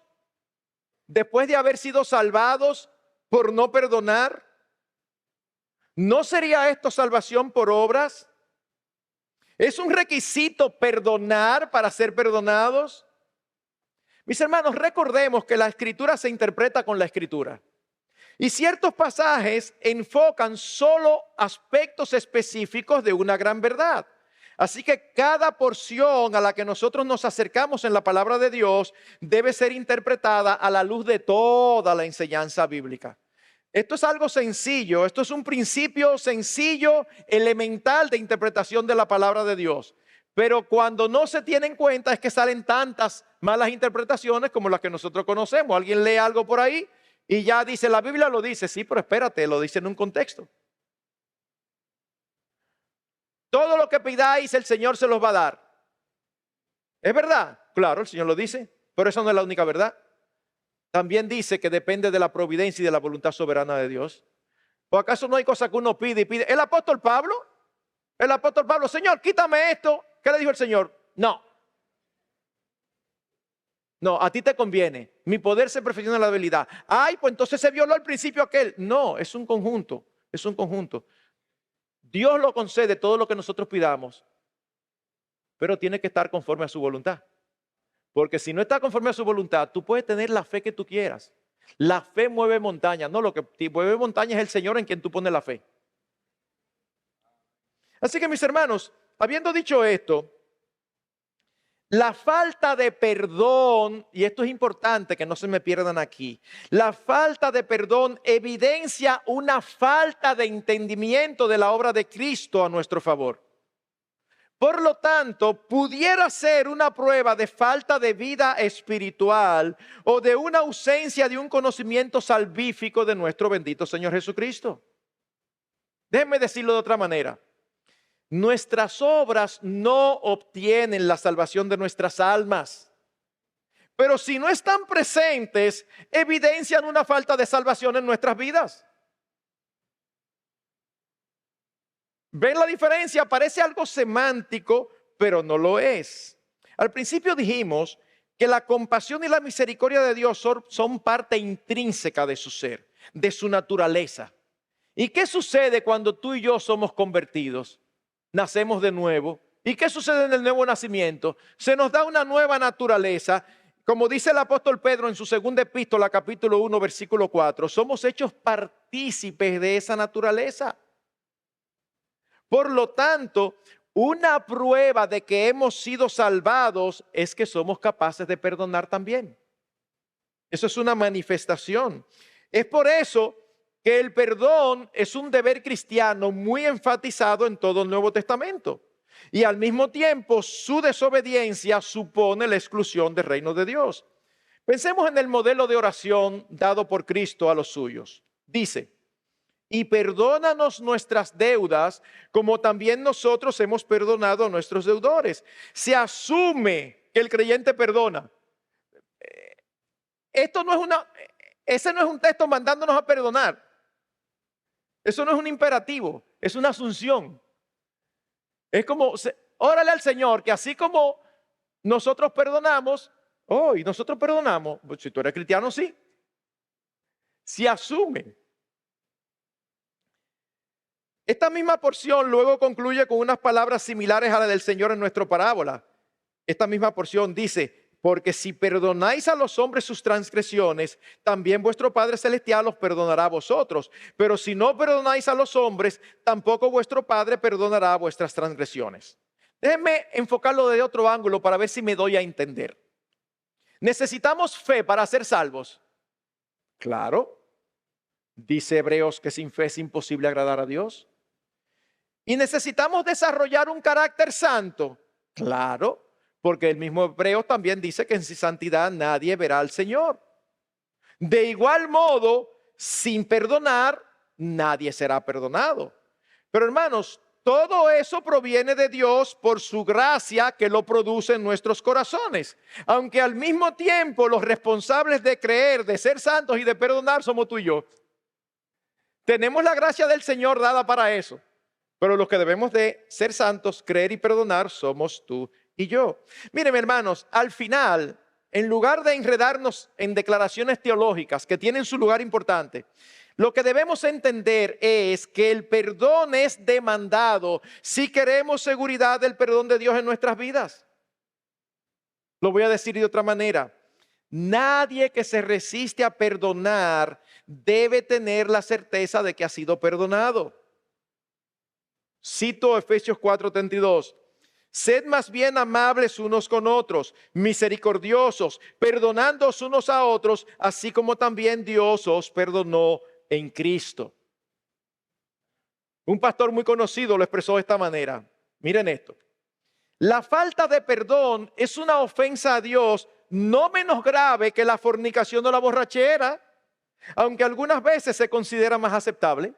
después de haber sido salvados por no perdonar? ¿No sería esto salvación por obras? ¿Es un requisito perdonar para ser perdonados? Mis hermanos, recordemos que la Escritura se interpreta con la Escritura. Y ciertos pasajes enfocan solo aspectos específicos de una gran verdad. Así que cada porción a la que nosotros nos acercamos en la palabra de Dios debe ser interpretada a la luz de toda la enseñanza bíblica. Esto es algo sencillo, esto es un principio sencillo, elemental de interpretación de la palabra de Dios. Pero cuando no se tiene en cuenta es que salen tantas malas interpretaciones como las que nosotros conocemos. Alguien lee algo por ahí y ya dice, la Biblia lo dice, sí, pero espérate, lo dice en un contexto. Todo lo que pidáis el Señor se los va a dar. ¿Es verdad? Claro, el Señor lo dice, pero eso no es la única verdad. También dice que depende de la providencia y de la voluntad soberana de Dios. ¿O acaso no hay cosa que uno pide y pide? El apóstol Pablo, Señor, quítame esto. ¿Qué le dijo el Señor? No, a ti te conviene. Mi poder se perfecciona en la debilidad. Ay, pues entonces se violó al principio aquel. No, es un conjunto, es un conjunto. Dios lo concede todo lo que nosotros pidamos, pero tiene que estar conforme a su voluntad. Porque si no está conforme a su voluntad, tú puedes tener la fe que tú quieras. La fe mueve montañas. No, lo que mueve montañas es el Señor en quien tú pones la fe. Así que, mis hermanos, habiendo dicho esto, la falta de perdón, y esto es importante que no se me pierdan aquí, la falta de perdón evidencia una falta de entendimiento de la obra de Cristo a nuestro favor. Por lo tanto, pudiera ser una prueba de falta de vida espiritual o de una ausencia de un conocimiento salvífico de nuestro bendito Señor Jesucristo. Déjenme decirlo de otra manera. Nuestras obras no obtienen la salvación de nuestras almas. Pero si no están presentes, evidencian una falta de salvación en nuestras vidas. ¿Ven la diferencia? Parece algo semántico, pero no lo es. Al principio dijimos que la compasión y la misericordia de Dios son parte intrínseca de su ser, de su naturaleza. ¿Y qué sucede cuando tú y yo somos convertidos? Nacemos de nuevo. ¿Y qué sucede en el nuevo nacimiento? Se nos da una nueva naturaleza. Como dice el apóstol Pedro en su segunda epístola, capítulo 1, versículo 4, somos hechos partícipes de esa naturaleza. Por lo tanto, una prueba de que hemos sido salvados es que somos capaces de perdonar también. Eso es una manifestación. Es por eso que el perdón es un deber cristiano muy enfatizado en todo el Nuevo Testamento. Y al mismo tiempo, su desobediencia supone la exclusión del reino de Dios. Pensemos en el modelo de oración dado por Cristo a los suyos. Dice: y perdónanos nuestras deudas, como también nosotros hemos perdonado a nuestros deudores. Se asume que el creyente perdona. Ese no es un texto mandándonos a perdonar. Eso no es un imperativo, es una asunción. Es como, órale al Señor, que así como nosotros perdonamos, y nosotros perdonamos, pues si tú eres cristiano, sí. Se asume. Esta misma porción luego concluye con unas palabras similares a la del Señor en nuestra parábola. Esta misma porción dice: porque si perdonáis a los hombres sus transgresiones, también vuestro Padre Celestial os perdonará a vosotros. Pero si no perdonáis a los hombres, tampoco vuestro Padre perdonará vuestras transgresiones. Déjenme enfocarlo desde otro ángulo para ver si me doy a entender. ¿Necesitamos fe para ser salvos? Claro. Dice Hebreos que sin fe es imposible agradar a Dios. ¿Y necesitamos desarrollar un carácter santo? Claro. Porque el mismo Hebreos también dice que en su santidad nadie verá al Señor. De igual modo, sin perdonar, nadie será perdonado. Pero hermanos, todo eso proviene de Dios por su gracia que lo produce en nuestros corazones. Aunque al mismo tiempo los responsables de creer, de ser santos y de perdonar somos tú y yo. Tenemos la gracia del Señor dada para eso. Pero los que debemos de ser santos, creer y perdonar somos tú y yo. Miren, hermanos, al final, en lugar de enredarnos en declaraciones teológicas que tienen su lugar importante, lo que debemos entender es que el perdón es demandado si queremos seguridad del perdón de Dios en nuestras vidas. Lo voy a decir de otra manera. Nadie que se resiste a perdonar debe tener la certeza de que ha sido perdonado. Cito Efesios 4:32. Sed más bien amables unos con otros, misericordiosos, perdonándoos unos a otros, así como también Dios os perdonó en Cristo. Un pastor muy conocido lo expresó de esta manera. Miren esto. La falta de perdón es una ofensa a Dios no menos grave que la fornicación o la borrachera, aunque algunas veces se considera más aceptable.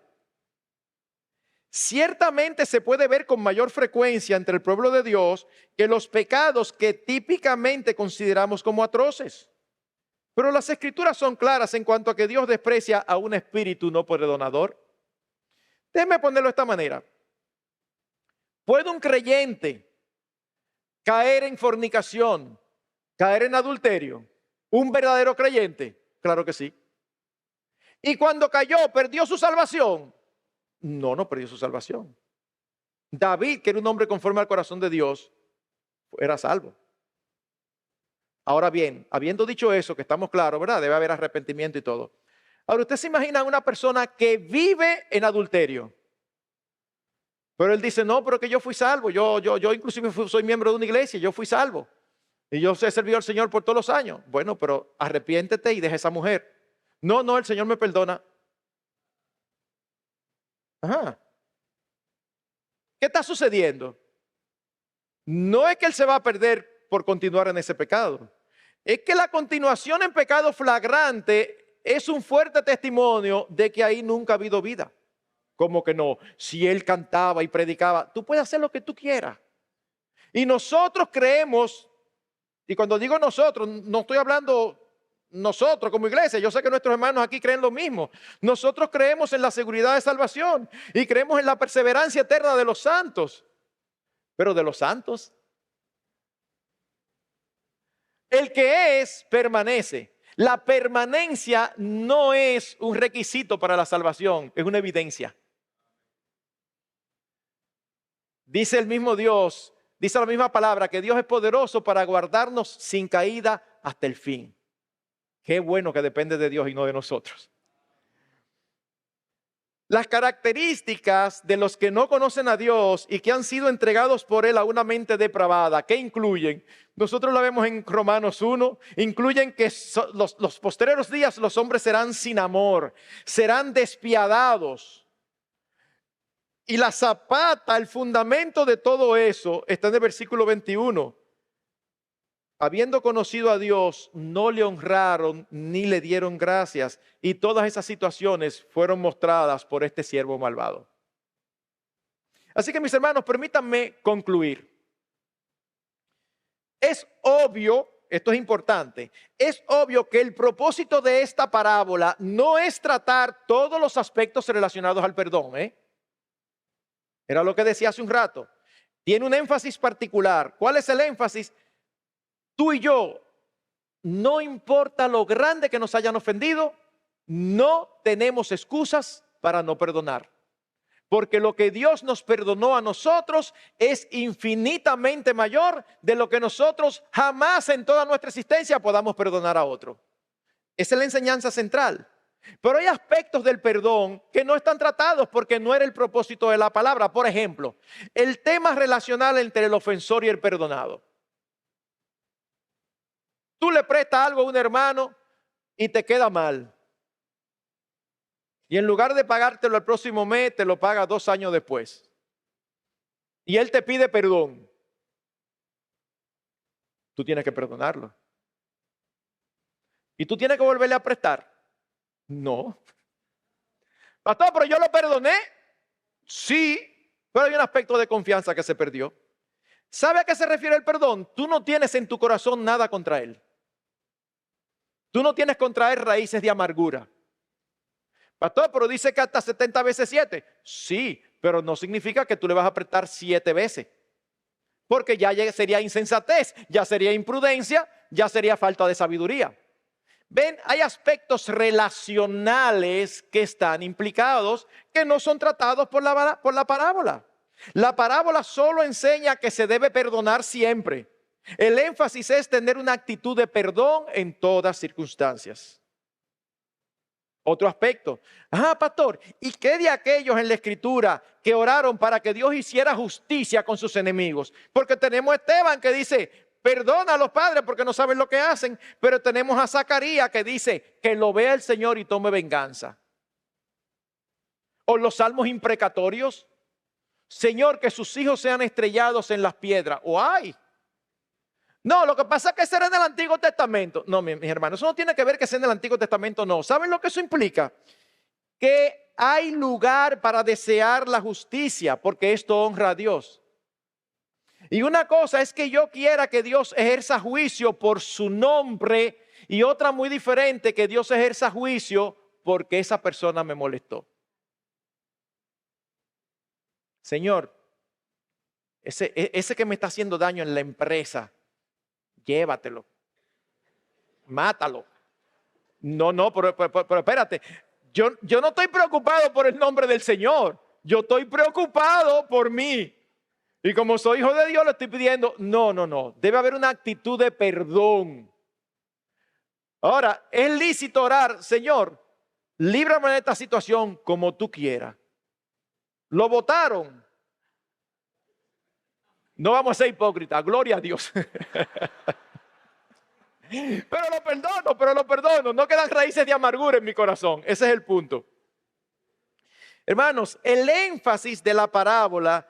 Ciertamente se puede ver con mayor frecuencia entre el pueblo de Dios que los pecados que típicamente consideramos como atroces. Pero las escrituras son claras en cuanto a que Dios desprecia a un espíritu no perdonador. Déjenme ponerlo de esta manera. ¿Puede un creyente caer en fornicación, caer en adulterio? ¿Un verdadero creyente? Claro que sí. Y cuando cayó, ¿perdió su salvación? No perdió su salvación. David, que era un hombre conforme al corazón de Dios, era salvo. Ahora bien, habiendo dicho eso, que estamos claros, ¿verdad? Debe haber arrepentimiento y todo. Ahora, ¿usted se imagina una persona que vive en adulterio? Pero él dice, no, pero que yo fui salvo. Yo inclusive soy miembro de una iglesia, yo fui salvo. Y yo he servido al Señor por todos los años. Bueno, pero arrepiéntete y deja esa mujer. No, el Señor me perdona. Ajá. ¿Qué está sucediendo? No es que él se va a perder por continuar en ese pecado. Es que la continuación en pecado flagrante es un fuerte testimonio de que ahí nunca ha habido vida. Como que no, si él cantaba y predicaba, tú puedes hacer lo que tú quieras. Y nosotros creemos, y cuando digo nosotros, no estoy hablando nosotros como iglesia, yo sé que nuestros hermanos aquí creen lo mismo. Nosotros creemos en la seguridad de salvación y creemos en la perseverancia eterna de los santos. Pero de los santos, El que es, permanece. La permanencia no es un requisito para la salvación, es una evidencia. Dice el mismo Dios, dice la misma palabra, que Dios es poderoso para guardarnos sin caída hasta el fin. Qué bueno que depende de Dios y no de nosotros. Las características de los que no conocen a Dios y que han sido entregados por Él a una mente depravada, ¿qué incluyen? Nosotros lo vemos en Romanos 1, incluyen que los posteriores días los hombres serán sin amor, serán despiadados. Y la zapata, el fundamento de todo eso, está en el versículo 21. Habiendo conocido a Dios, no le honraron ni le dieron gracias. Y todas esas situaciones fueron mostradas por este siervo malvado. Así que mis hermanos, permítanme concluir. Es obvio, esto es importante, es obvio que el propósito de esta parábola no es tratar todos los aspectos relacionados al perdón, Era lo que decía hace un rato. Tiene un énfasis particular. ¿Cuál es el énfasis? Tú y yo, no importa lo grande que nos hayan ofendido, no tenemos excusas para no perdonar. Porque lo que Dios nos perdonó a nosotros es infinitamente mayor de lo que nosotros jamás en toda nuestra existencia podamos perdonar a otro. Esa es la enseñanza central. Pero hay aspectos del perdón que no están tratados porque no era el propósito de la palabra. Por ejemplo, el tema relacional entre el ofensor y el perdonado. Tú le prestas algo a un hermano y te queda mal. Y en lugar de pagártelo el próximo mes, te lo paga 2 años después. Y él te pide perdón. Tú tienes que perdonarlo. ¿Y tú tienes que volverle a prestar? No. Pastor, pero yo lo perdoné. Sí, pero hay un aspecto de confianza que se perdió. ¿Sabe a qué se refiere el perdón? Tú no tienes en tu corazón nada contra él. Tú no tienes contra él raíces de amargura. Pastor, pero dice que hasta 70 veces 7. Sí, pero no significa que tú le vas a prestar 7 veces. Porque ya sería insensatez, ya sería imprudencia, ya sería falta de sabiduría. Ven, hay aspectos relacionales que están implicados que no son tratados por la parábola. La parábola solo enseña que se debe perdonar siempre. El énfasis es tener una actitud de perdón en todas circunstancias. Otro aspecto. Pastor, ¿y qué de aquellos en la Escritura que oraron para que Dios hiciera justicia con sus enemigos? Porque tenemos a Esteban que dice, perdona a los padres porque no saben lo que hacen. Pero tenemos a Zacarías que dice, que lo vea el Señor y tome venganza. O los salmos imprecatorios. Señor, que sus hijos sean estrellados en las piedras. O hay. No, lo que pasa es que ese era en el Antiguo Testamento. No, mis hermanos, eso no tiene que ver que sea en el Antiguo Testamento, no. ¿Saben lo que eso implica? Que hay lugar para desear la justicia, porque esto honra a Dios. Y una cosa es que yo quiera que Dios ejerza juicio por su nombre, y otra muy diferente, que Dios ejerza juicio porque esa persona me molestó. Señor, ese que me está haciendo daño en la empresa, llévatelo, mátalo. No, pero espérate, yo no estoy preocupado por el nombre del Señor, yo estoy preocupado por mí. Y como soy hijo de Dios, le estoy pidiendo, no, debe haber una actitud de perdón. Ahora, es lícito orar, Señor, líbrame de esta situación como tú quieras. Lo votaron. No vamos a ser hipócritas, gloria a Dios. Pero lo perdono. No quedan raíces de amargura en mi corazón. Ese es el punto. Hermanos, el énfasis de la parábola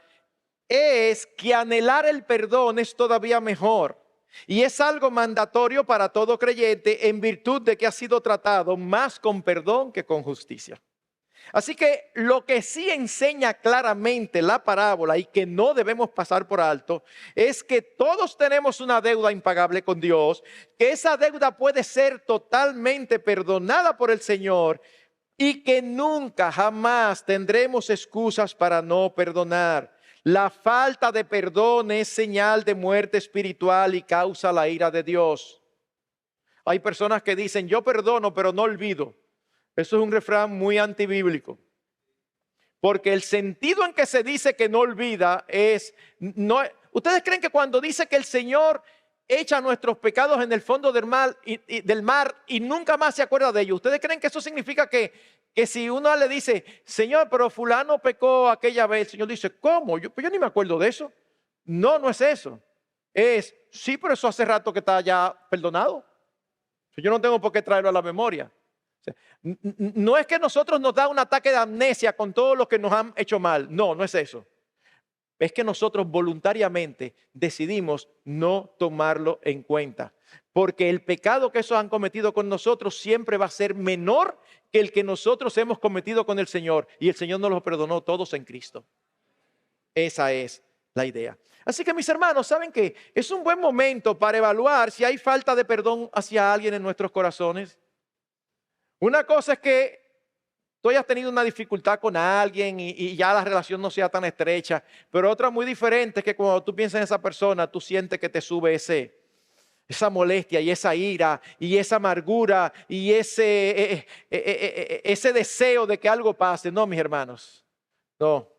es que anhelar el perdón es todavía mejor. Y es algo mandatorio para todo creyente en virtud de que ha sido tratado más con perdón que con justicia. Así que lo que sí enseña claramente la parábola y que no debemos pasar por alto es que todos tenemos una deuda impagable con Dios, que esa deuda puede ser totalmente perdonada por el Señor y que nunca, jamás tendremos excusas para no perdonar. La falta de perdón es señal de muerte espiritual y causa la ira de Dios. hay personas que dicen, yo perdono, pero no olvido. Eso es un refrán muy antibíblico. Porque el sentido en que se dice que no olvida es, no, ¿ustedes creen que cuando dice que el Señor echa nuestros pecados en el fondo del mar y nunca más se acuerda de ellos? ¿Ustedes creen que eso significa que si uno le dice, Señor, pero fulano pecó aquella vez, el Señor dice, ¿cómo? Pues yo ni me acuerdo de eso. No, no es eso. Es, sí, pero eso hace rato que está ya perdonado. Yo no tengo por qué traerlo a la memoria. No es que nosotros nos da un ataque de amnesia con todo lo que nos han hecho mal. No, no es eso. Es que nosotros voluntariamente decidimos no tomarlo en cuenta. Porque el pecado que esos han cometido con nosotros siempre va a ser menor que el que nosotros hemos cometido con el Señor. Y el Señor nos los perdonó todos en Cristo. Esa es la idea. Así que mis hermanos, ¿saben qué? Es un buen momento para evaluar si hay falta de perdón hacia alguien en nuestros corazones. Una cosa es que tú hayas tenido una dificultad con alguien y ya la relación no sea tan estrecha, pero otra muy diferente es que cuando tú piensas en esa persona, tú sientes que te sube esa molestia y esa ira y esa amargura y ese deseo de que algo pase. No, mis hermanos, no.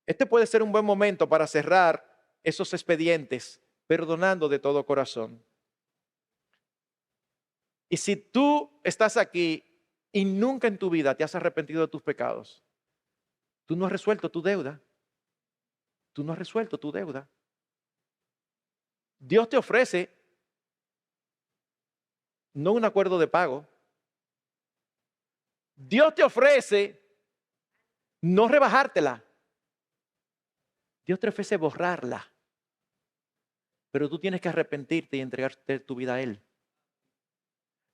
Este puede ser un buen momento para cerrar esos expedientes perdonando de todo corazón. Y si tú estás aquí y nunca en tu vida te has arrepentido de tus pecados, tú no has resuelto tu deuda. Tú no has resuelto tu deuda. Dios te ofrece no un acuerdo de pago. Dios te ofrece no rebajártela. Dios te ofrece borrarla. Pero tú tienes que arrepentirte y entregarte tu vida a Él.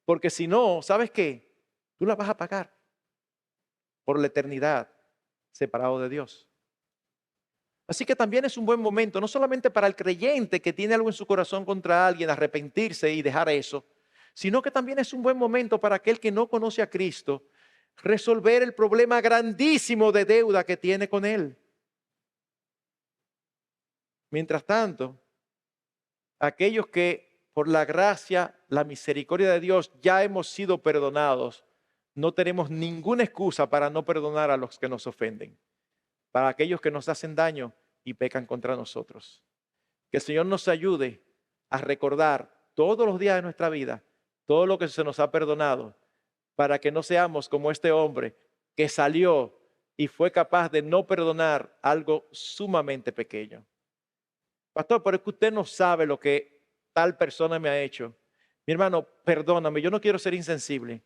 Porque si no, ¿sabes qué? Tú la vas a pagar por la eternidad separado de Dios. Así que también es un buen momento, no solamente para el creyente que tiene algo en su corazón contra alguien, arrepentirse y dejar eso, sino que también es un buen momento para aquel que no conoce a Cristo, resolver el problema grandísimo de deuda que tiene con Él. Mientras tanto, aquellos que por la gracia, la misericordia de Dios ya hemos sido perdonados, no tenemos ninguna excusa para no perdonar a los que nos ofenden, para aquellos que nos hacen daño y pecan contra nosotros. Que el Señor nos ayude a recordar todos los días de nuestra vida todo lo que se nos ha perdonado, para que no seamos como este hombre que salió y fue capaz de no perdonar algo sumamente pequeño. Pastor, pero es que usted no sabe lo que tal persona me ha hecho. Mi hermano, perdóname, yo no quiero ser insensible.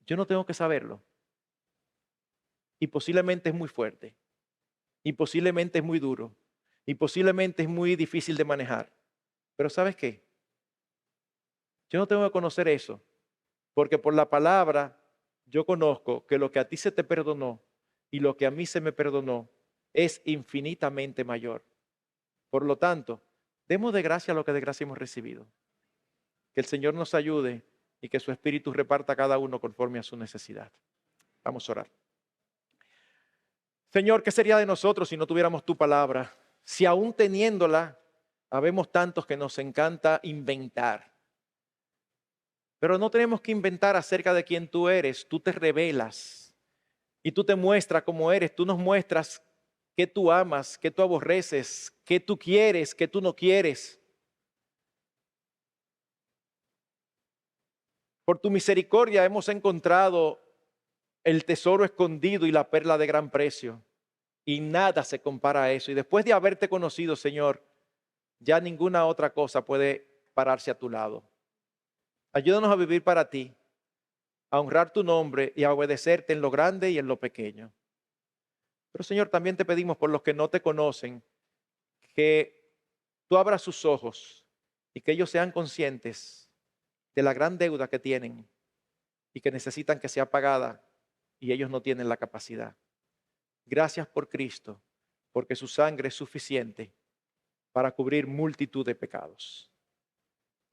Yo no tengo que saberlo. Y posiblemente es muy fuerte. Y posiblemente es muy duro. Y posiblemente es muy difícil de manejar. Pero ¿sabes qué? Yo no tengo que conocer eso. Porque por la palabra yo conozco que lo que a ti se te perdonó y lo que a mí se me perdonó es infinitamente mayor. Por lo tanto, demos de gracia lo que de gracia hemos recibido. Que el Señor nos ayude y que su Espíritu reparta a cada uno conforme a su necesidad. Vamos a orar. Señor, ¿qué sería de nosotros si no tuviéramos tu palabra? Si aún teniéndola, habemos tantos que nos encanta inventar. Pero no tenemos que inventar acerca de quién tú eres. Tú te revelas y tú te muestras cómo eres. Tú nos muestras qué tú amas, qué tú aborreces, qué tú quieres, qué tú no quieres. Por tu misericordia hemos encontrado el tesoro escondido y la perla de gran precio. Y nada se compara a eso. Y después de haberte conocido, Señor, ya ninguna otra cosa puede pararse a tu lado. Ayúdanos a vivir para ti, a honrar tu nombre y a obedecerte en lo grande y en lo pequeño. Pero Señor, también te pedimos por los que no te conocen, que tú abras sus ojos y que ellos sean conscientes de la gran deuda que tienen y que necesitan que sea pagada y ellos no tienen la capacidad. Gracias por Cristo, porque su sangre es suficiente para cubrir multitud de pecados.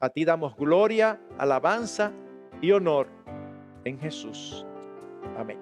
A ti damos gloria, alabanza y honor en Jesús. Amén.